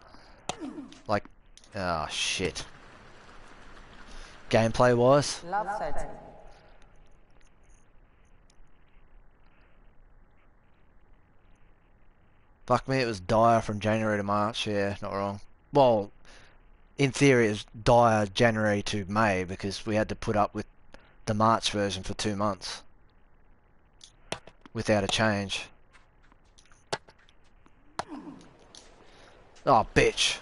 S1: Like, oh shit. Gameplay wise.
S3: Love 30.
S1: Fuck me, it was dire from January to March. Yeah, not wrong. Well, in theory, it was dire January to May because we had to put up with the March version for 2 months without a change. Oh, bitch.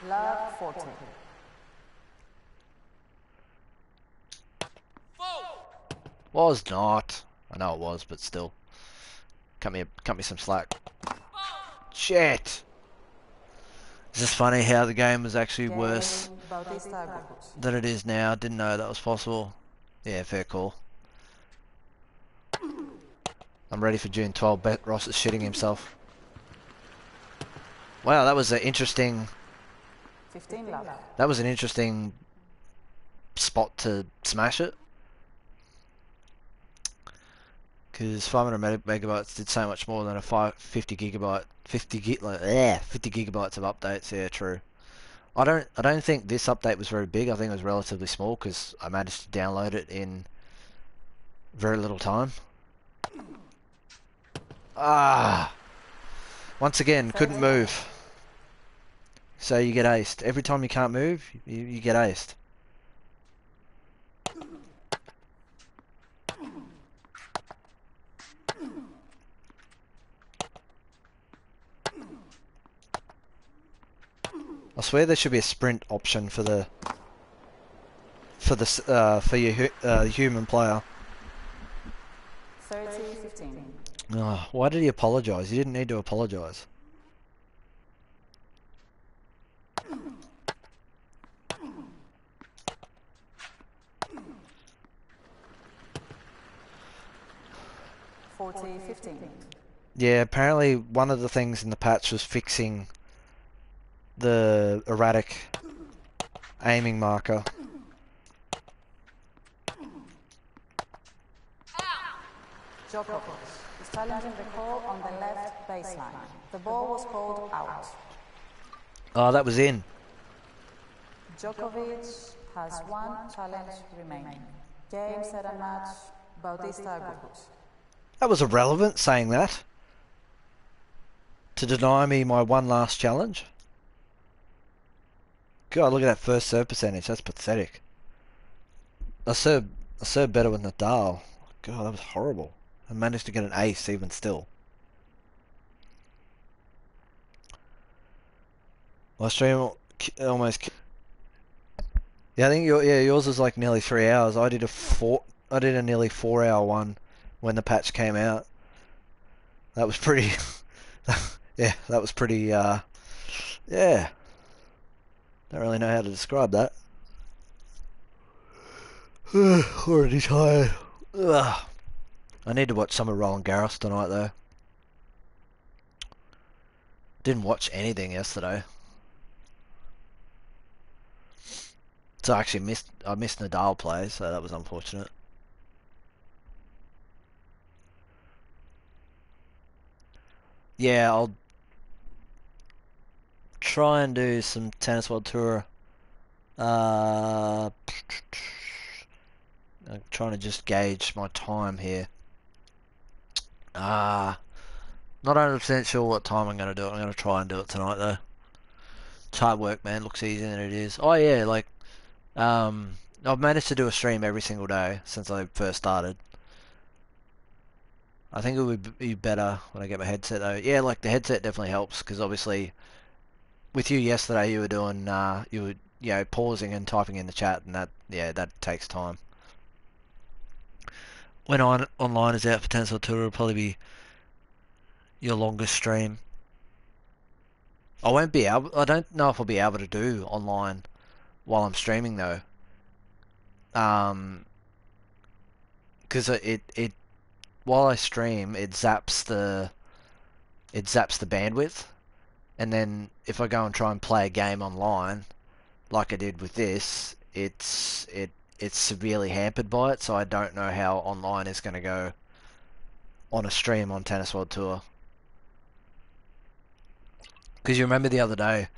S3: Love 40.
S1: Was not. I know it was, but still. Cut me some slack. Shit. It's just funny how the game was actually worse than it is now. Didn't know that was possible. Yeah, fair call. I'm ready for June 12. Bet Ross is shitting himself. Wow, that was an interesting...
S3: 15 love.
S1: That was an interesting spot to smash it. Because 500 megabytes did so much more than a 50 gigabyte, 50 gigabytes of updates. Yeah, true. I don't think this update was very big. I think it was relatively small because I managed to download it in very little time. Ah, once again, couldn't move. So you get aced. Every time you can't move, you get aced. I swear there should be a sprint option for your human player.
S3: 30-15.
S1: Oh, why did he apologise? He didn't need to apologise. Yeah, apparently one of the things in the patch was fixing the erratic aiming marker.
S3: Djokovic is challenging the call on the left baseline. The ball was called out.
S1: Oh, that was in.
S3: Djokovic has one challenge remaining. Game, set and match, Bautista Agut.
S1: That was irrelevant saying that. To deny me my one last challenge. God, look at that first serve percentage. That's pathetic. I served better with Nadal. God, that was horrible. I managed to get an ace even still. My stream almost... Yeah, I think yours was like nearly 3 hours. I did a nearly 4-hour one when the patch came out. That was pretty... yeah, that was pretty, yeah. Don't really know how to describe that. Already tired. Ugh. I need to watch some of Roland Garros tonight, though. Didn't watch anything yesterday. So I actually missed Nadal play, so that was unfortunate. Yeah, I'll try and do some Tennis World Tour. I'm trying to just gauge my time here. Not 100% sure what time I'm going to do it. I'm going to try and do it tonight, though. It's hard work, man. Looks easier than it is. Oh, yeah, like, I've managed to do a stream every single day since I first started. I think it would be better when I get my headset, though. Yeah, like, the headset definitely helps, because obviously, with you yesterday, you were doing, pausing and typing in the chat, and that takes time. When online is out for Tennis Tour, it'll probably be your longest stream. I don't know if I'll be able to do online while I'm streaming though. Because while I stream, it zaps the bandwidth, and then if I go and try and play a game online, like I did with this, it's severely hampered by it. So I don't know how online is going to go on a stream on Tennis World Tour. Because you remember the other day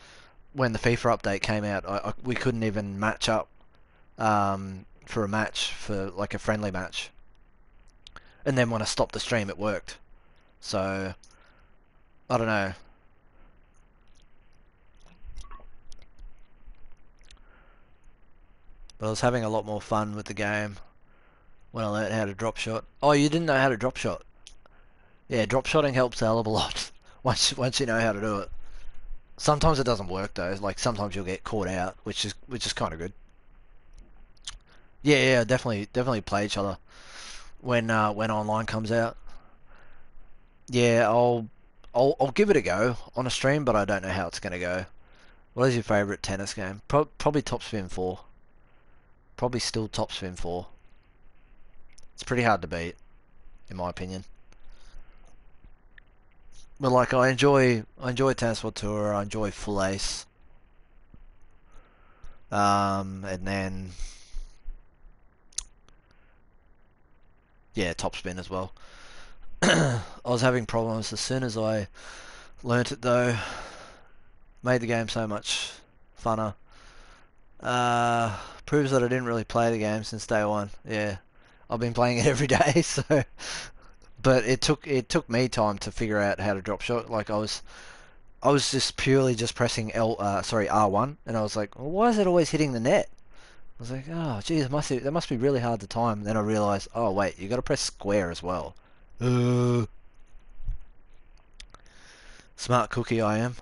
S1: when the FIFA update came out, we couldn't even match up for a match, for like a friendly match. And then when I stopped the stream, it worked. So, I don't know. But I was having a lot more fun with the game when I learned how to drop shot. Oh, you didn't know how to drop shot? Yeah, drop shotting helps a hell of a lot once you know how to do it. Sometimes it doesn't work though. Like sometimes you'll get caught out, which is kind of good. Yeah, yeah, definitely play each other when online comes out. Yeah, I'll give it a go on a stream, but I don't know how it's gonna go. What is your favorite tennis game? Probably Top Spin 4. Probably still Top Spin 4. It's pretty hard to beat, in my opinion. But like I enjoy Tennis World Tour. I enjoy Full Ace. And then yeah, Top Spin as well. I was having problems as soon as I learnt it though. Made the game so much funner. Proves that I didn't really play the game since day one. Yeah, I've been playing it every day, so. But it took me time to figure out how to drop shot. Like I was just purely just pressing R1, and I was like, well, why is it always hitting the net? I was like, oh, geez, that must be really hard to time. Then I realized, oh wait, you got to press square as well. Uh, Smart cookie I am.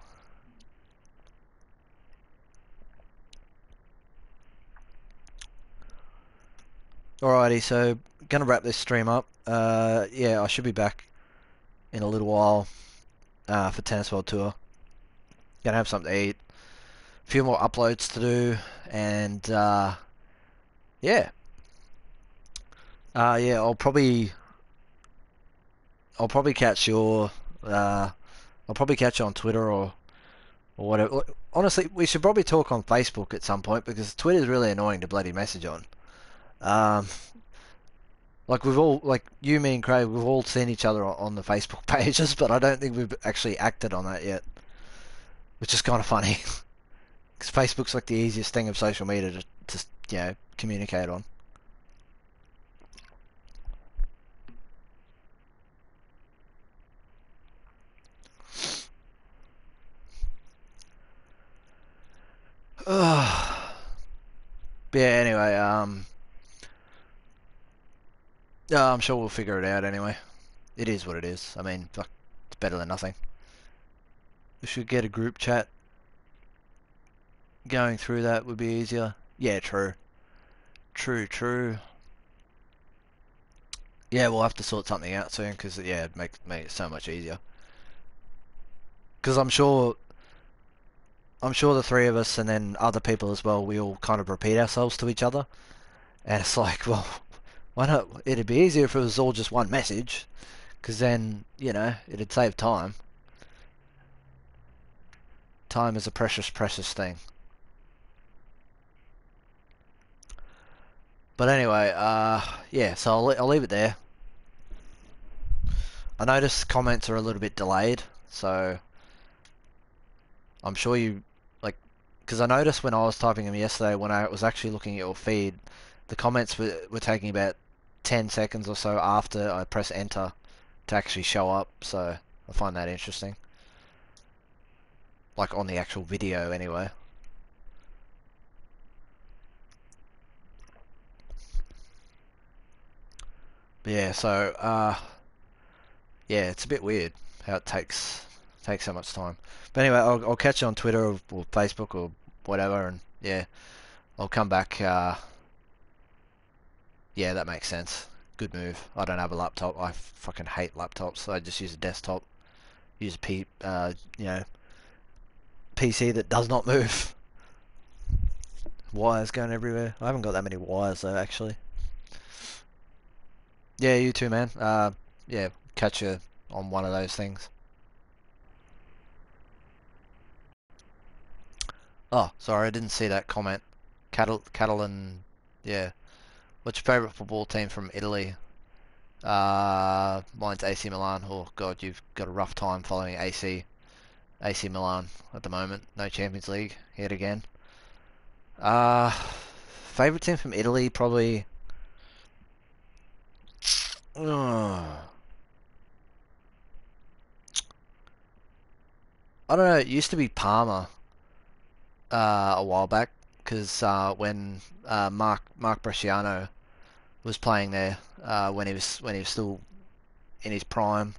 S1: Alrighty, so gonna wrap this stream up. Yeah, I should be back in a little while for Tennis World Tour. Gonna have something to eat, a few more uploads to do, and yeah, yeah, I'll probably catch your I'll probably catch you on Twitter or whatever. Honestly, we should probably talk on Facebook at some point because Twitter's really annoying to bloody message on. Um, like we've all, like you, me, and Craig, we've all seen each other on the Facebook pages, but I don't think we've actually acted on that yet, which is kind of funny because Facebook's like the easiest thing of social media to just communicate on. But yeah, anyway, I'm sure we'll figure it out anyway. It is what it is. I mean, fuck, it's better than nothing. We should get a group chat. Going through that would be easier. Yeah, true. True. Yeah, we'll have to sort something out soon because yeah, it'd make it so much easier. Because I'm sure the three of us and then other people as well, we all kind of repeat ourselves to each other, and it's like, well, why not? It'd be easier if it was all just one message, because then it'd save time. Time is a precious thing. But anyway, yeah, so I'll leave it there. I notice comments are a little bit delayed, so I'm sure you like, because I noticed when I was typing them yesterday, when I was actually looking at your feed, the comments were taking about 10 seconds or so after I press enter to actually show up, so I find that interesting. Like on the actual video anyway. But yeah, so yeah, it's a bit weird how it takes so much time. But anyway, I'll catch you on Twitter or Facebook or whatever, and yeah, I'll come back. Yeah, that makes sense. Good move. I don't have a laptop. I fucking hate laptops. I just use a desktop. Use a PC that does not move. Wires going everywhere. I haven't got that many wires though, actually. Yeah, you too, man. Yeah, catch you on one of those things. Oh, sorry, I didn't see that comment. Catalan, yeah. What's your favourite football team from Italy? Mine's AC Milan. Oh God, you've got a rough time following AC Milan at the moment. No Champions League yet again. Uh, Favorite team from Italy, probably. I don't know. It used to be Parma a while back, because when Mark Bresciano was playing there, when he was still in his prime.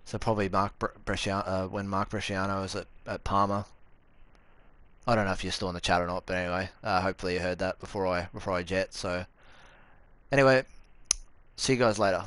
S1: So probably Bresciano, when Mark Bresciano was at Parma. I don't know if you're still in the chat or not, but anyway, hopefully you heard that before I jet. So anyway, see you guys later.